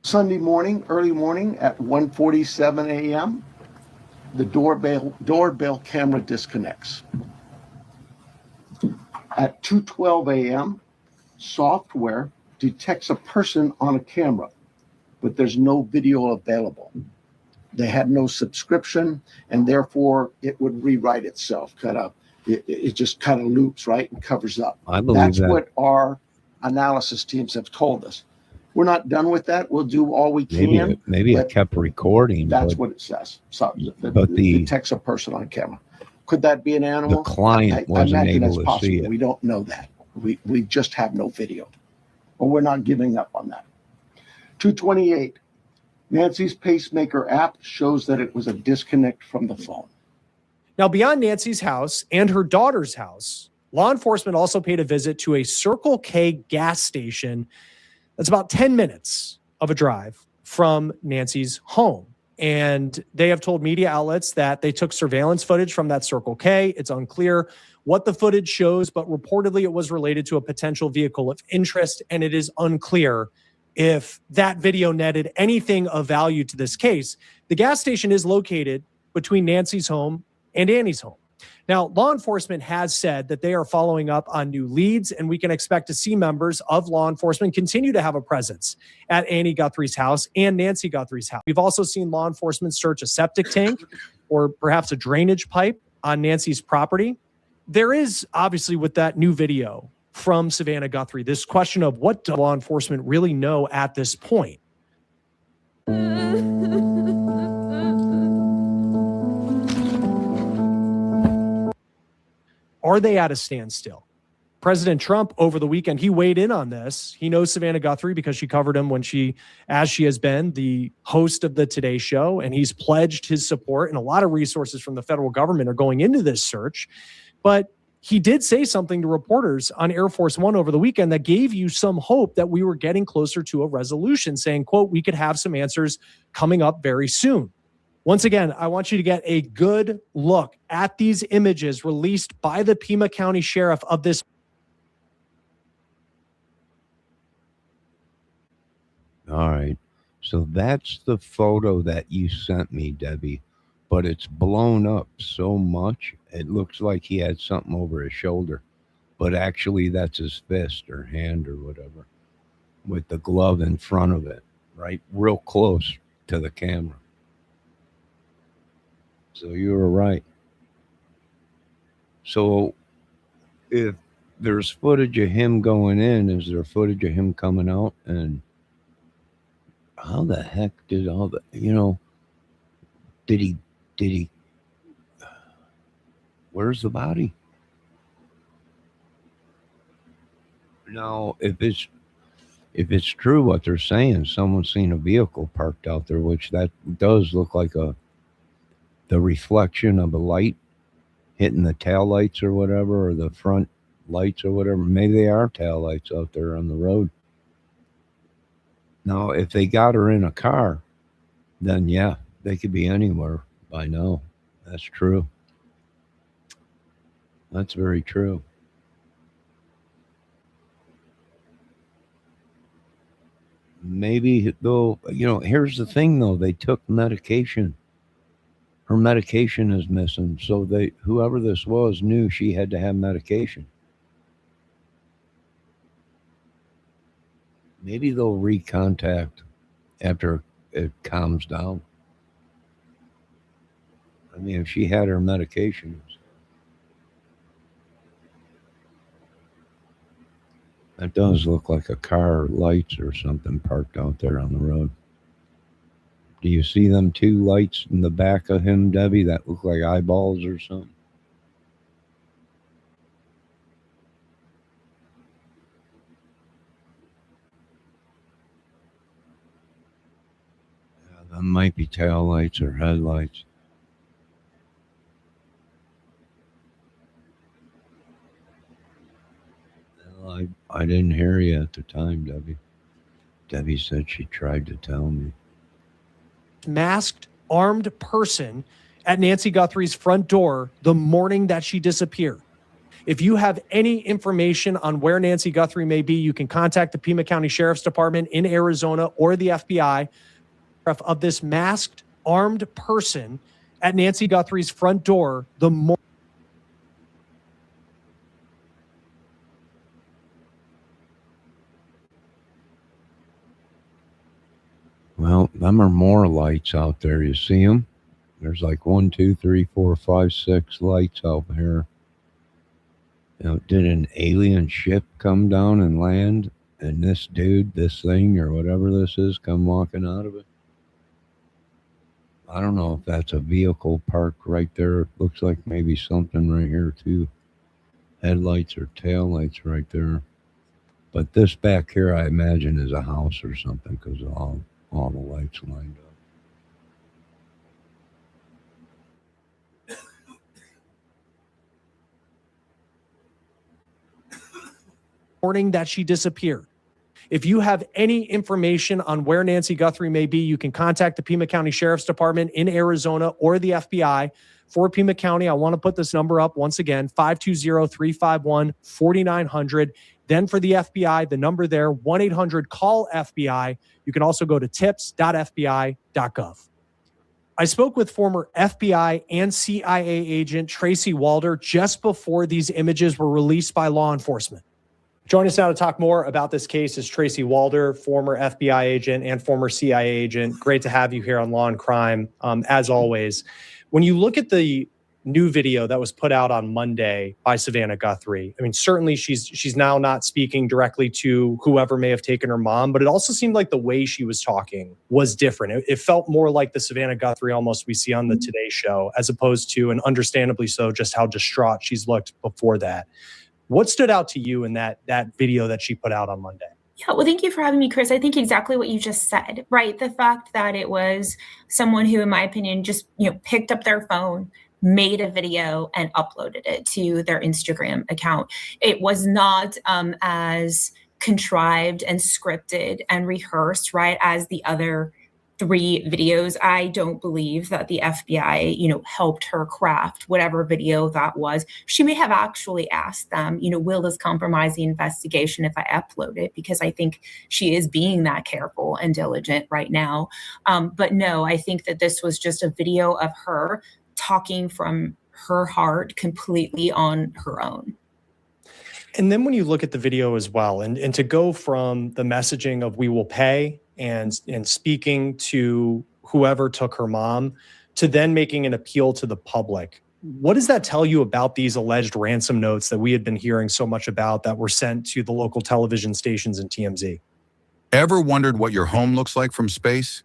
Sunday morning, early morning at 1:47 a.m., the doorbell camera disconnects. At 2:12 a.m., software detects a person on a camera, but there's no video available. They had no subscription, and therefore it would rewrite itself. It just kind of loops, right, and covers up. I believe That's that. what our analysis teams have told us. We're not done with that. We'll do all we can. Maybe it kept recording. That's but what it says. So but the detects a person on camera. Could that be an animal? the client wasn't imagine able that's to possible. see it. We don't know that. We just have no video. But we're not giving up on that. 228. Nancy's pacemaker app shows that it was a disconnect from the phone. Now, beyond Nancy's house and her daughter's house, law enforcement also paid a visit to a Circle K gas station that's about 10 minutes of a drive from Nancy's home. And they have told media outlets that they took surveillance footage from that Circle K. It's unclear what the footage shows, but reportedly it was related to a potential vehicle of interest. And it is unclear if that video netted anything of value to this case. The gas station is located between Nancy's home and Annie's home. Now, law enforcement has said that they are following up on new leads, and we can expect to see members of law enforcement continue to have a presence at Annie Guthrie's house and Nancy Guthrie's house. We've also seen law enforcement search a septic tank or perhaps a drainage pipe on Nancy's property. There is obviously, with that new video from Savannah Guthrie, this question of what does law enforcement really know at this point? Are they at a standstill? President Trump over the weekend, he weighed in on this. He knows Savannah Guthrie because she covered him as she has been the host of the Today Show, and he's pledged his support, and a lot of resources from the federal government are going into this search. But he did say something to reporters on Air Force One over the weekend that gave you some hope that we were getting closer to a resolution, saying, quote, we could have some answers coming up very soon. Once again, I want you to get a good look at these images released by the Pima County Sheriff of this. All right. So that's the photo that you sent me, Debbie, but it's blown up so much. It looks like he had something over his shoulder, but actually that's his fist or hand or whatever with the glove in front of it, right? Real close to the camera. So you were right. So if there's footage of him going in, is there footage of him coming out? And how the heck did all the, did he, where's the body? Now, if it's true what they're saying, someone's seen a vehicle parked out there, which that does look like the reflection of a light hitting the tail lights or whatever, or the front lights or whatever. Maybe they are tail lights out there on the road. Now, if they got her in a car, then yeah, they could be anywhere by now. That's true. That's very true. Maybe, though, here's the thing, though. They took medication. Her medication is missing. So whoever this was knew she had to have medication. Maybe they'll recontact after it calms down. I mean, if she had her medications. That does look like a car, lights or something parked out there on the road. Do you see them two lights in the back of him, Debbie, that look like eyeballs or something? Yeah, that might be tail lights or headlights. Well, I didn't hear you at the time, Debbie. Debbie said she tried to tell me. Masked, armed person at Nancy Guthrie's front door the morning that she disappeared. If you have any information on where Nancy Guthrie may be, you can contact the Pima County Sheriff's Department in Arizona or the FBI of this masked, armed person at Nancy Guthrie's front door the morning. Well, them are more lights out there. You see them? There's like 1, 2, 3, 4, 5, 6 lights out here. Did an alien ship come down and land, and this dude, this thing, or whatever this is, come walking out of it? I don't know if that's a vehicle parked right there. It looks like maybe something right here too. Headlights or tail lights right there. But this back here, I imagine, is a house or something because of all the lights lined up. Morning that she disappeared. If you have any information on where Nancy Guthrie may be, you can contact the Pima County Sheriff's Department in Arizona or the FBI. For Pima County, I want to put this number up once again, 520-351-4900. Then for the FBI, the number there, 1-800-CALL-FBI. You can also go to tips.fbi.gov. I spoke with former FBI and CIA agent Tracy Walder just before these images were released by law enforcement. Join us now to talk more about this case is Tracy Walder, former FBI agent and former CIA agent. Great to have you here on Law and Crime, as always. When you look at the new video that was put out on Monday by Savannah Guthrie, I mean, certainly she's now not speaking directly to whoever may have taken her mom, but it also seemed like the way she was talking was different. It felt more like the Savannah Guthrie almost we see on the Today Show, as opposed to, and understandably so, just how distraught she's looked before that. What stood out to you in that video that she put out on Monday? Yeah, well, thank you for having me, Chris. I think exactly what you just said, right? The fact that it was someone who, in my opinion, just, picked up their phone, made a video and uploaded it to their Instagram account. It was not as contrived and scripted and rehearsed, right, as the other 3 videos. I don't believe that the FBI, helped her craft whatever video that was. She may have actually asked them, will this compromise the investigation if I upload it? Because I think she is being that careful and diligent right now. But no, I think that this was just a video of her talking from her heart completely on her own. And then when you look at the video as well, and to go from the messaging of we will pay and speaking to whoever took her mom to then making an appeal to the public, what does that tell you about these alleged ransom notes that we had been hearing so much about that were sent to the local television stations and TMZ? Ever wondered what your home looks like from space?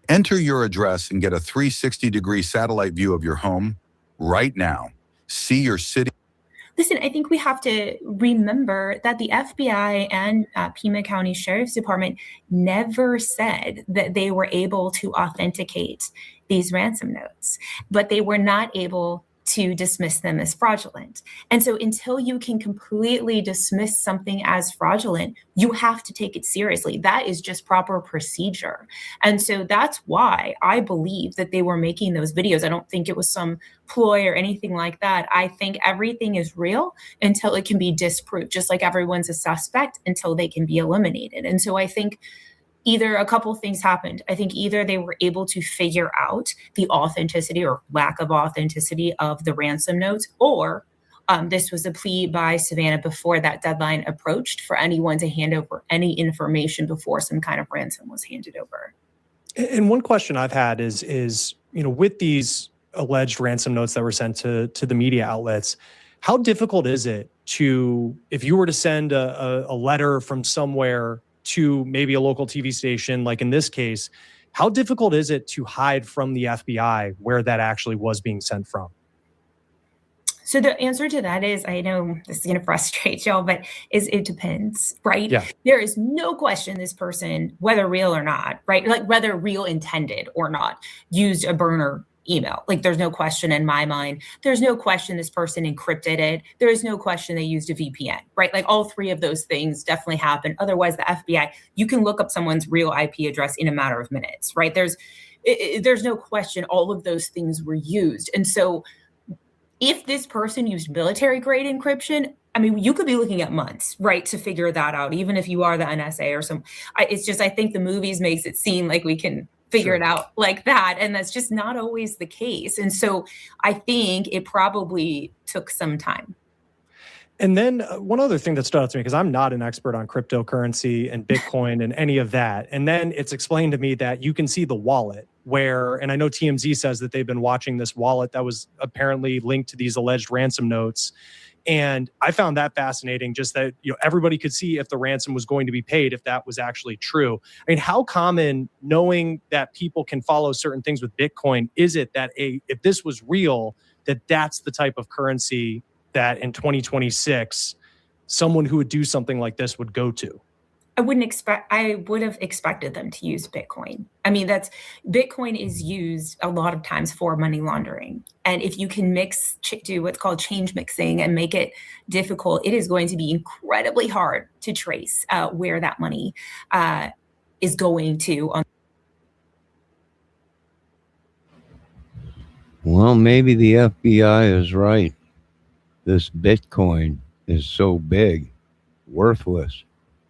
Enter your address and get a 360-degree satellite view of your home right now. See your city. Listen, I think we have to remember that the FBI and Pima County Sheriff's Department never said that they were able to authenticate these ransom notes, but they were not able to dismiss them as fraudulent. And so until you can completely dismiss something as fraudulent, you have to take it seriously. That is just proper procedure. And so that's why I believe that they were making those videos. I don't think it was some ploy or anything like that. I think everything is real until it can be disproved, just like everyone's a suspect until they can be eliminated. And so I think either a couple things happened. I think either they were able to figure out the authenticity or lack of authenticity of the ransom notes, or this was a plea by Savannah before that deadline approached for anyone to hand over any information before some kind of ransom was handed over. And one question I've had is with these alleged ransom notes that were sent to the media outlets, how difficult is it to, if you were to send a letter from somewhere to maybe a local TV station, like in this case, how difficult is it to hide from the FBI where that actually was being sent from? So the answer to that is, I know this is going to frustrate y'all, but it depends, right? Yeah. There is no question this person, whether real or not, right? Like whether real intended or not, used a burner email. Like there's no question in my mind. There's no question this person encrypted it. There is no question they used a VPN, right? Like all 3 of those things definitely happen. Otherwise, the FBI, you can look up someone's real IP address in a matter of minutes, right? There's no question all of those things were used. And so if this person used military grade encryption, I mean, you could be looking at months, right, to figure that out, even if you are the NSA or some. It's just, I think the movies makes it seem like we can figure it out like that. And that's just not always the case. And so I think it probably took some time. And then one other thing that stood out to me, because I'm not an expert on cryptocurrency and Bitcoin and any of that. And then it's explained to me that you can see the wallet where, and I know TMZ says that they've been watching this wallet that was apparently linked to these alleged ransom notes. And I found that fascinating, just that, everybody could see if the ransom was going to be paid, if that was actually true. I mean, how common, knowing that people can follow certain things with Bitcoin, is it that if this was real, that's the type of currency that in 2026, someone who would do something like this would go to? I would have expected them to use Bitcoin. I mean, Bitcoin is used a lot of times for money laundering. And if you can do what's called change mixing and make it difficult, it is going to be incredibly hard to trace where that money is going to. Well, maybe the FBI is right. This Bitcoin is so big, worthless.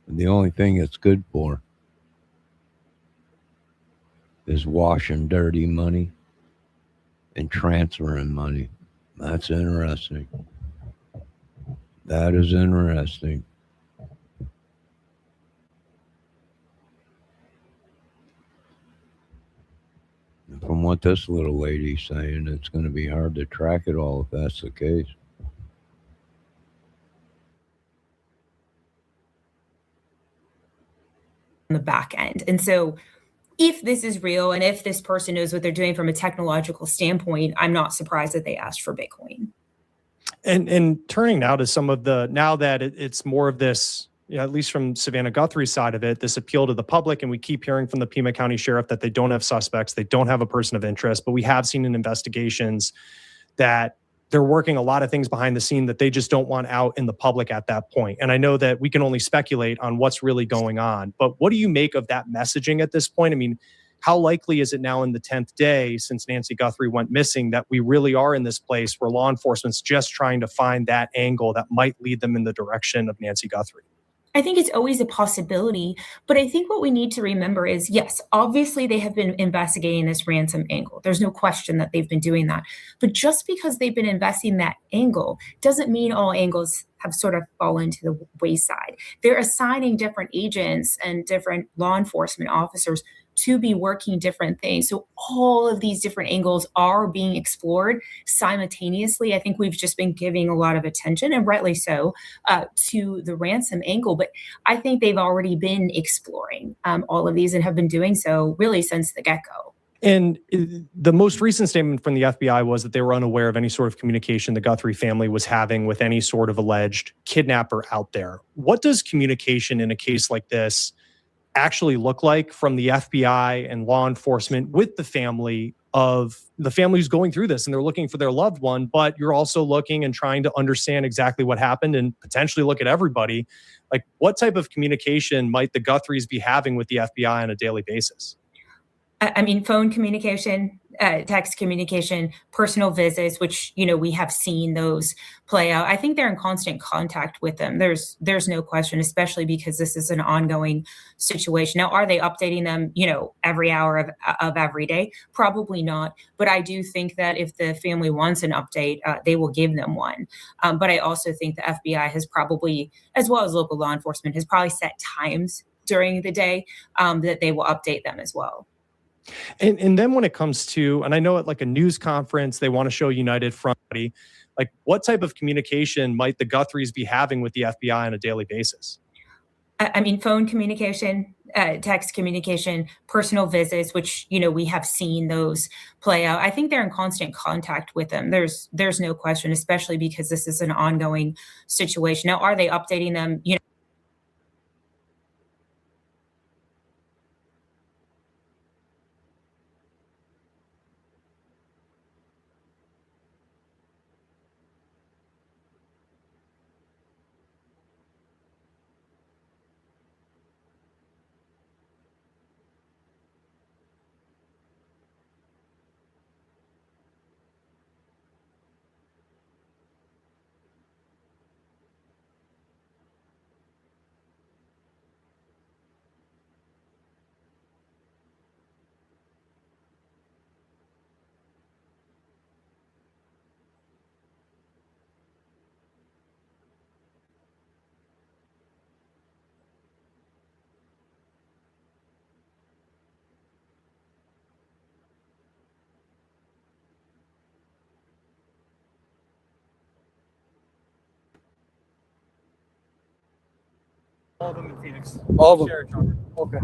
And the only thing it's good for is washing dirty money and transferring money. That's interesting. That is interesting. From what this little lady's saying, it's going to be hard to track it all if that's the case. The back end. And so if this is real and if this person knows what they're doing from a technological standpoint, I'm not surprised that they asked for Bitcoin. And turning now to some of now that it's more of this, at least from Savannah Guthries' side of it, this appeal to the public, and we keep hearing from the Pima County Sheriff that they don't have suspects, they don't have a person of interest, but we have seen in investigations that they're working a lot of things behind the scene that they just don't want out in the public at that point. And I know that we can only speculate on what's really going on, but what do you make of that messaging at this point? I mean, how likely is it now in the 10th day since Nancy Guthrie went missing that we really are in this place where law enforcement's just trying to find that angle that might lead them in the direction of Nancy Guthrie? I think it's always a possibility, but I think what we need to remember is, yes, obviously they have been investigating this ransom angle. There's no question that they've been doing that. But just because they've been investigating that angle doesn't mean all angles have sort of fallen to the wayside. They're assigning different agents and different law enforcement officers to be working different things. So all of these different angles are being explored simultaneously. I think we've just been giving a lot of attention, and rightly so, to the ransom angle. But I think they've already been exploring all of these and have been doing so really since the get-go. And the most recent statement from the FBI was that they were unaware of any sort of communication the Guthrie family was having with any sort of alleged kidnapper out there. What does communication in a case like this actually look like from the FBI and law enforcement with the family who's going through this and they're looking for their loved one, but you're also looking and trying to understand exactly what happened and potentially look at everybody? Like, what type of communication might the Guthries be having with the FBI on a daily basis? I mean, phone communication, text communication, personal visits, which, we have seen those play out. I think they're in constant contact with them. There's no question, especially because this is an ongoing situation. Now, are they updating them, every hour of every day? Probably not. But I do think that if the family wants an update, they will give them one. But I also think the FBI has probably, as well as local law enforcement, has probably set times during the day that they will update them as well. And then when it comes to, and I know at like a news conference, they want to show United Front, like what type of communication might the Guthries be having with the FBI on a daily basis? I mean, phone communication, text communication, personal visits, which, we have seen those play out. I think they're in constant contact with them. There's no question, especially because this is an ongoing situation. Now, are they updating them, All of them in Phoenix. All of them. Share a cover. Okay.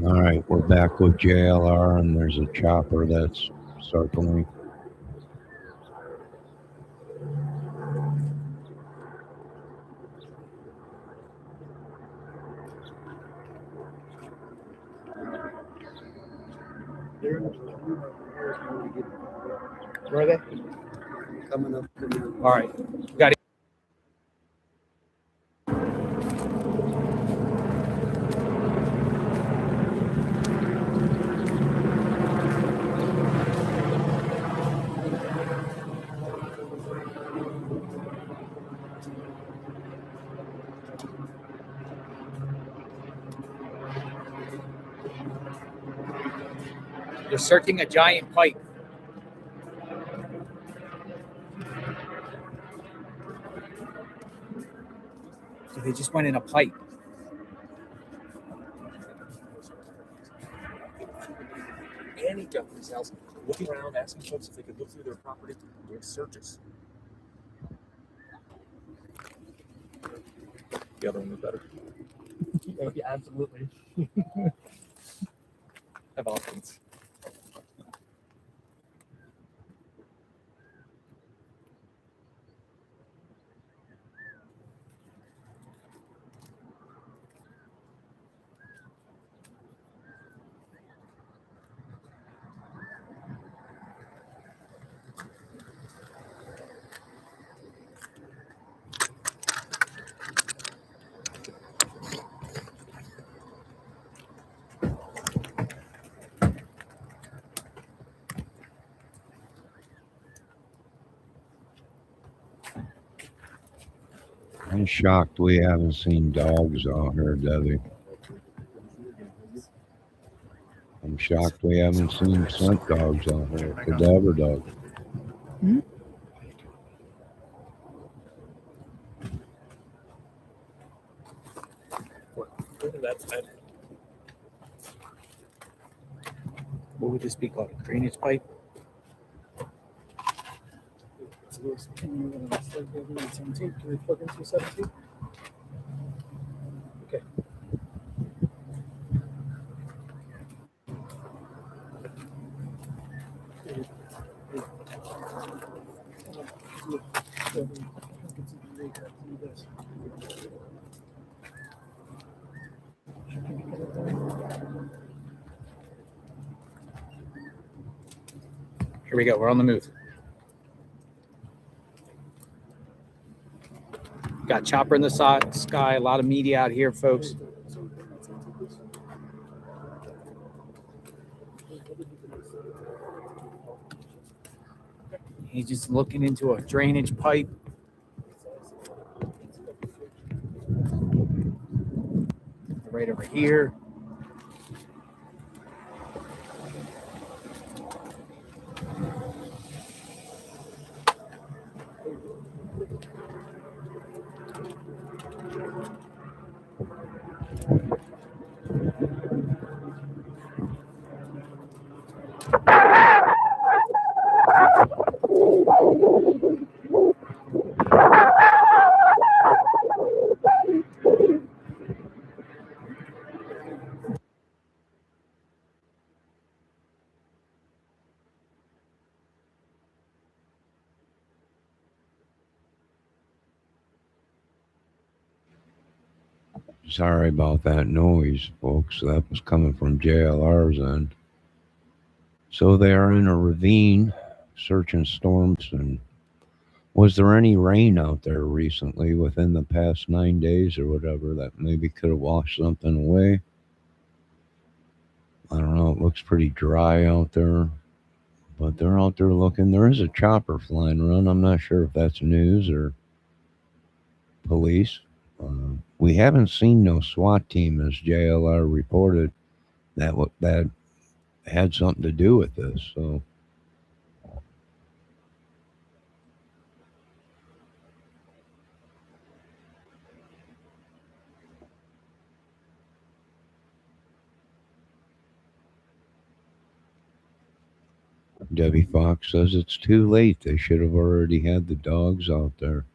All right, we're back with JLR, and there's a chopper that's circling. Where are they? Coming up. All right. Got it. They're searching a giant pipe. So they just went in a pipe. Annie Guthries' house, looking around, asking folks if they could look through their property, doing searches. The other one was better. Oh, yeah, absolutely. Have options. I'm shocked we haven't seen dogs out here, Debbie. I'm shocked we haven't seen scent dogs out here. Cadaver dogs. That's bad. What would this be called? A drainage pipe? Can you plug in 17? Can we plug into 17? Okay. Here we go. We're on the move. Got chopper in the sky. A lot of media out here, folks. He's just looking into a drainage pipe. Right over here. Sorry about that noise, folks. That was coming from JLR's end. So they are in a ravine searching storms. And was there any rain out there recently within the past 9 days or whatever that maybe could have washed something away? I don't know. It looks pretty dry out there, but they're out there looking. There is a chopper flying around. I'm not sure if that's news or police. We haven't seen no SWAT team, as JLR reported, that had something to do with this. So Debbie Fox says it's too late. They should have already had the dogs out there.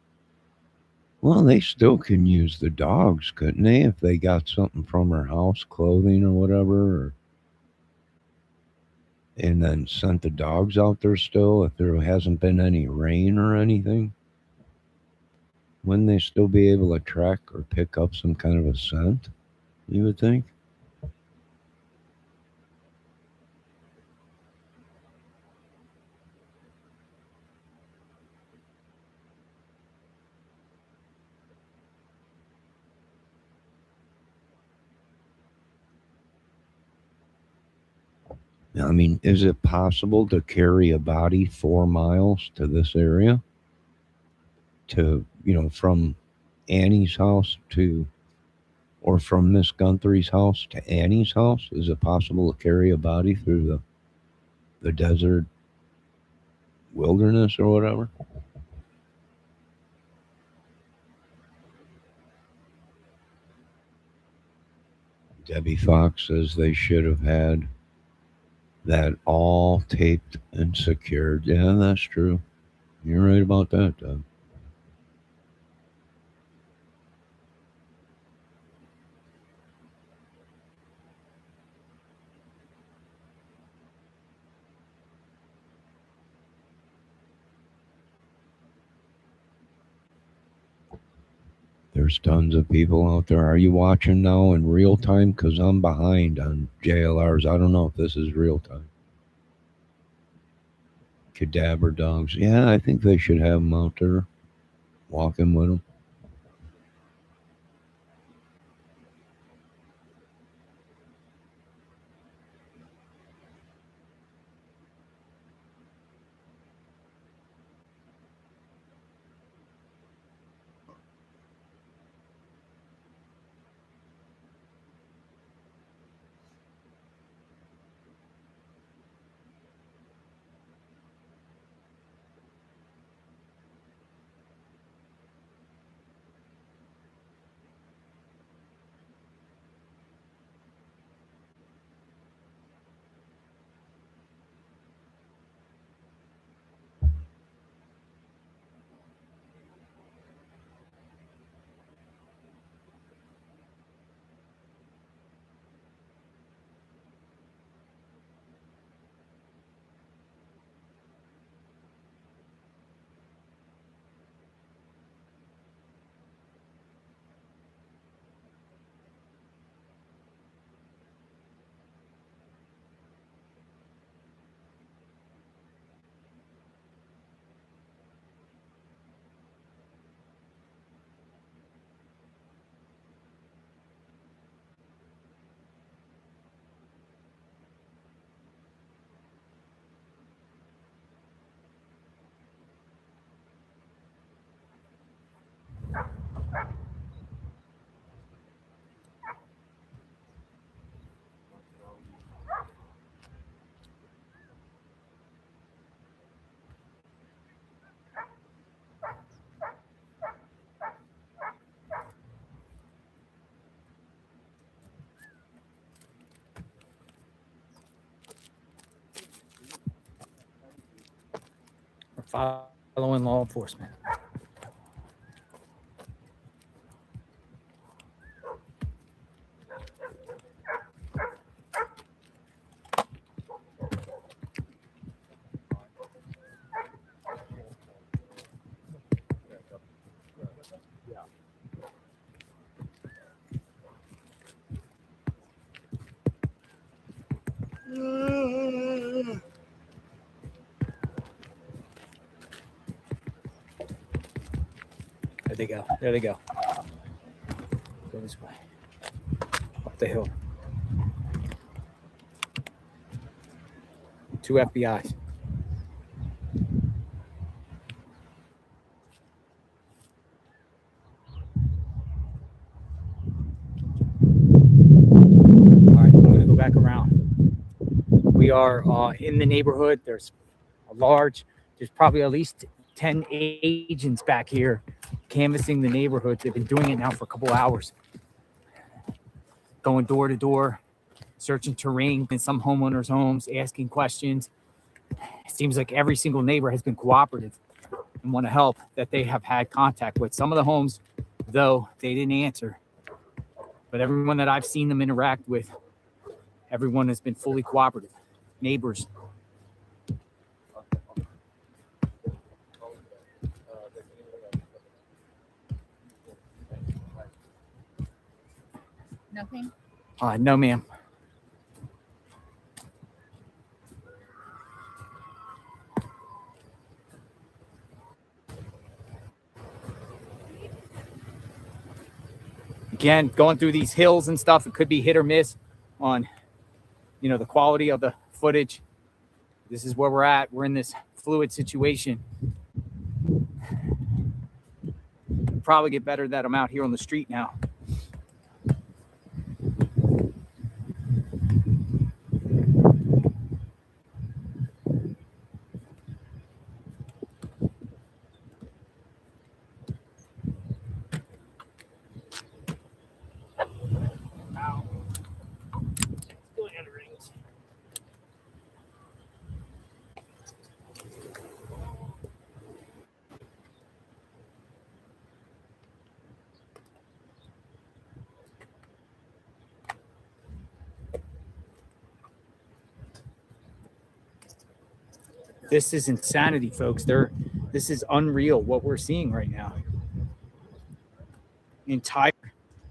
Well, they still can use the dogs, couldn't they, if they got something from her house, clothing or whatever, and then sent the dogs out there still if there hasn't been any rain or anything? Wouldn't they still be able to track or pick up some kind of a scent, you would think? I mean, is it possible to carry a body 4 miles to this area? From Annie's house to, or from Miss Guthries' house to Annie's house? Is it possible to carry a body through the desert wilderness or whatever? Debbie Fox says they should have had that all taped and secured. Yeah, that's true. You're right about that, Doug. There's tons of people out there. Are you watching now in real time? Because I'm behind on JLRs. I don't know if this is real time. Cadaver dogs. Yeah, I think they should have them out there walking with them. We're following law enforcement. There they go. There they go. Go this way. Up the hill. 2 FBI's. All right, I'm going to go back around. We are in the neighborhood. There's probably at least 10 agents back here canvassing the neighborhood. They've been doing it now for a couple hours. Going door to door, searching terrain in some homeowners' homes, asking questions. It seems like every single neighbor has been cooperative and want to help that they have had contact with. Some of the homes, though, they didn't answer. But everyone that I've seen them interact with, everyone has been fully cooperative. Neighbors. Nothing? No, ma'am. Again, going through these hills and stuff, it could be hit or miss on, the quality of the footage. This is where we're at. We're in this fluid situation. Probably get better that I'm out here on the street now. This is insanity, folks. This is unreal what we're seeing right now. entire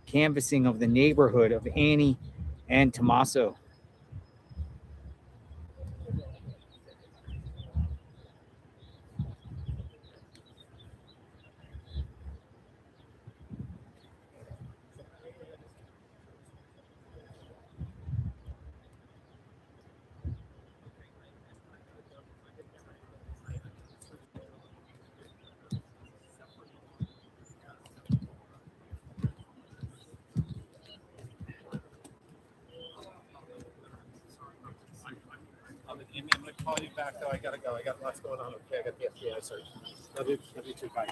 canvassing of the neighborhood of Annie and Tommaso. I'm going to call you back, though. I got to go. I got lots going on. Okay, I got the FBI search. Love you too. Bye.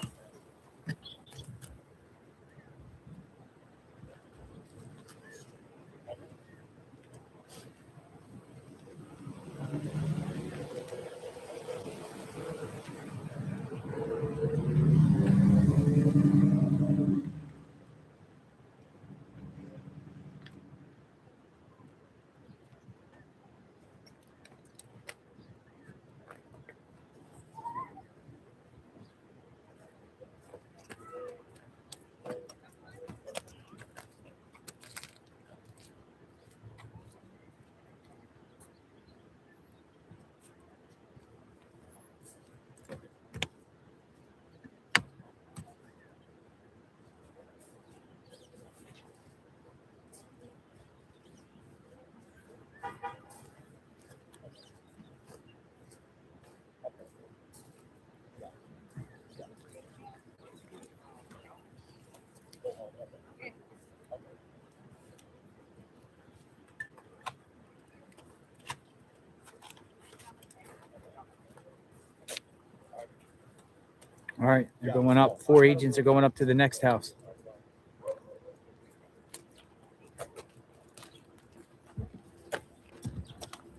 All right, they're going up. 4 agents are going up to the next house.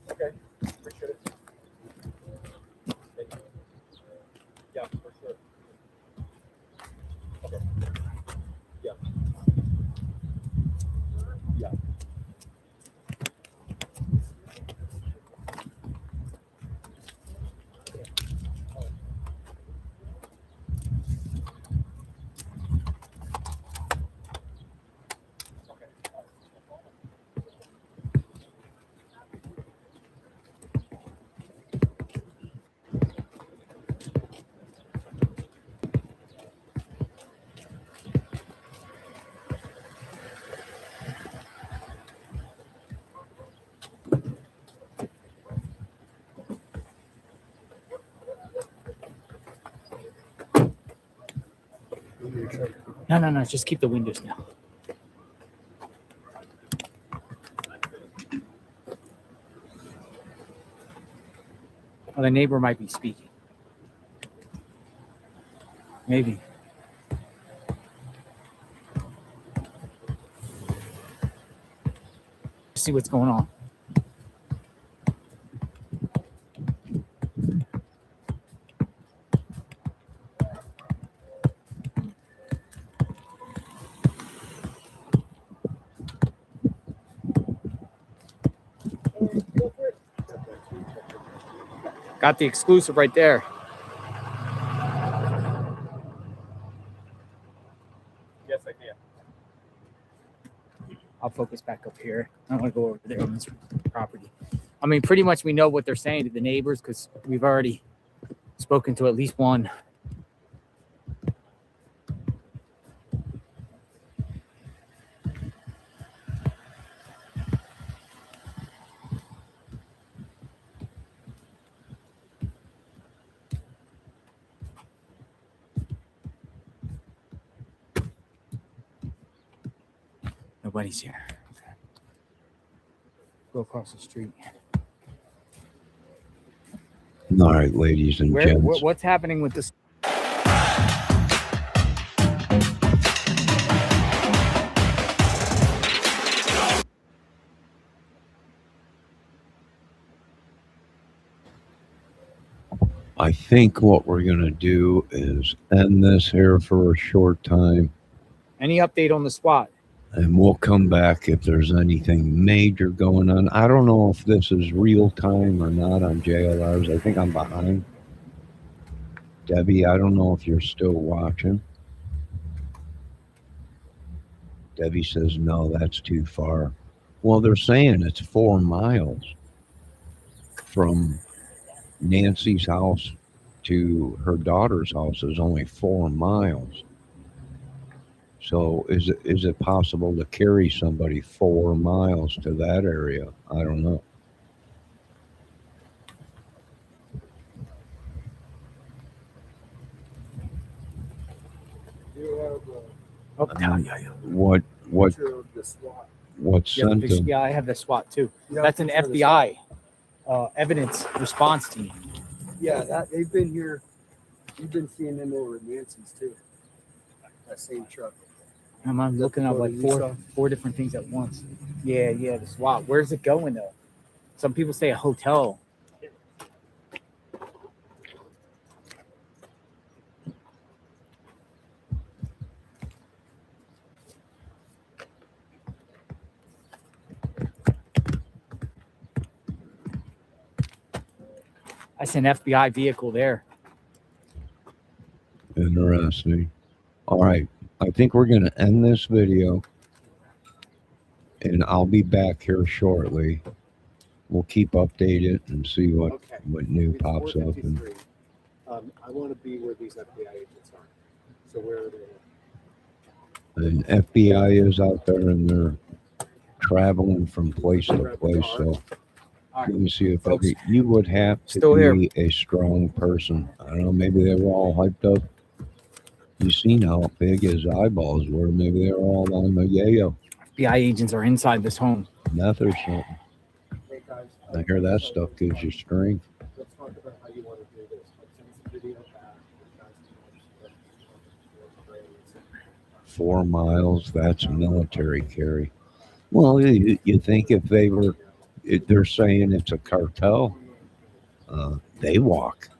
Okay, appreciate it. Thank you. Yeah, for sure. Okay. Yeah. Yeah. No. Just keep the windows down. Well, the neighbor might be speaking. Maybe. See what's going on. Got the exclusive right there. Yes, I can. I'll focus back up here. I want to go over there on this property. I mean, pretty much we know what they're saying to the neighbors because we've already spoken to at least one. Nobody's here. Go across the street. All right, ladies and gents. What's happening with this? I think what we're going to do is end this here for a short time, Any update on the SWAT? and we'll come back if there's anything major going on. I don't know if this is real time or not on JLRs. I think I'm behind. Debbie, I don't know if you're still watching. Debbie says, no, that's too far. Well, they're saying it's 4 miles from Nancy's house to her daughter's house is only 4 miles. So is it possible to carry somebody 4 miles to that area? I don't know. You have What picture of the SWAT. what Yeah, sent them? yeah, I have the SWAT too. Yeah, That's an picture of the FBI evidence response team. Yeah, they've been here. You've been seeing them over at Nancy's too. That same truck. I'm looking up like four different things at once. Yeah, the SWAT. Where's it going though? Some people say a hotel. That's an FBI vehicle there. Interesting. All right. I think we're going to end this video, and I'll be back here shortly. We'll keep updated and see what new It's pops up. And 4:53. I want to be where these FBI agents are. So where are they? And FBI is out there, and they're traveling from place to place. So let me see if you would have to Still be a strong person. I don't know. Maybe they were all hyped up. You seen how big his eyeballs were. Maybe they were all on the yayo. FBI agents are inside this home. Meth or something. Hey guys, I hear that stuff gives you strength. let's talk about how you want to do this. I'll send some video back. You guys can 4 miles, that's military carry. Well, you think if they were, they're saying it's a cartel, they walk,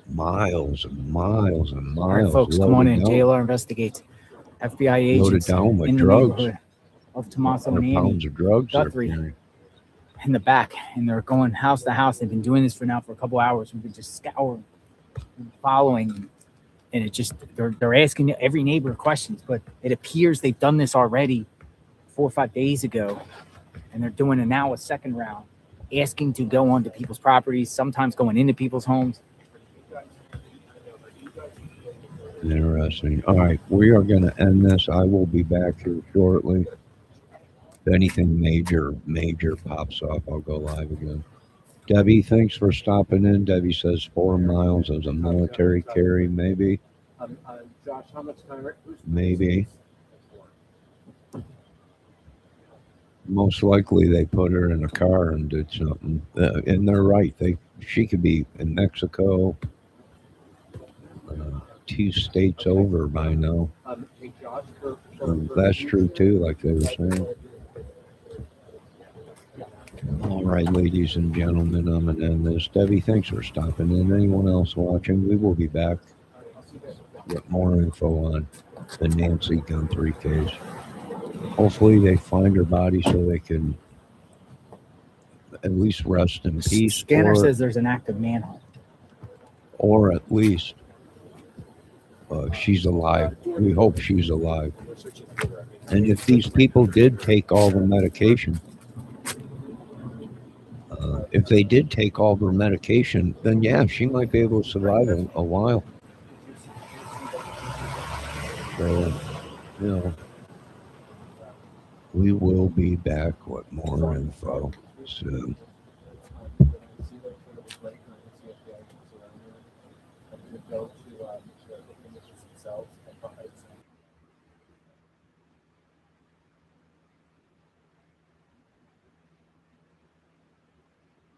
miles and miles and All right, miles. folks, come on in. Down, JLR investigates. FBI agents loaded down with in the drugs. neighborhood of Tommaso and 100 pounds Annie of drugs they're Guthrie carrying. in the back, and they're going house to house. They've been doing this for a couple hours. We've been just scouring, and following, and it just they're asking every neighbor questions. But it appears they've done this already 4 or 5 days ago, and they're doing it now a second round, asking to go onto people's properties, sometimes going into people's homes. Interesting. All right, we are going to end this. I will be back here shortly. If anything major pops up, I'll go live again. Debbie, thanks for stopping in. Debbie says 4 miles as a military carry, maybe. Josh, how much time? Maybe. Most likely they put her in a car and did something. And they're right. She could be in Mexico, 2 states over by now. Hey, Josh, That's true too, like they were saying. All right, ladies and gentlemen, I'm going to end this. Debbie, thanks for stopping in. Anyone else watching, we will be back with more info on the Nancy Guthrie case. Hopefully they find her body so they can at least rest in peace. Scanner says there's an active manhunt. Or at least she's alive. We hope she's alive. And if these people did take all the medication, if they did take all their medication, then yeah, she might be able to survive a while. So, we will be back with more info soon. go to the images themselves and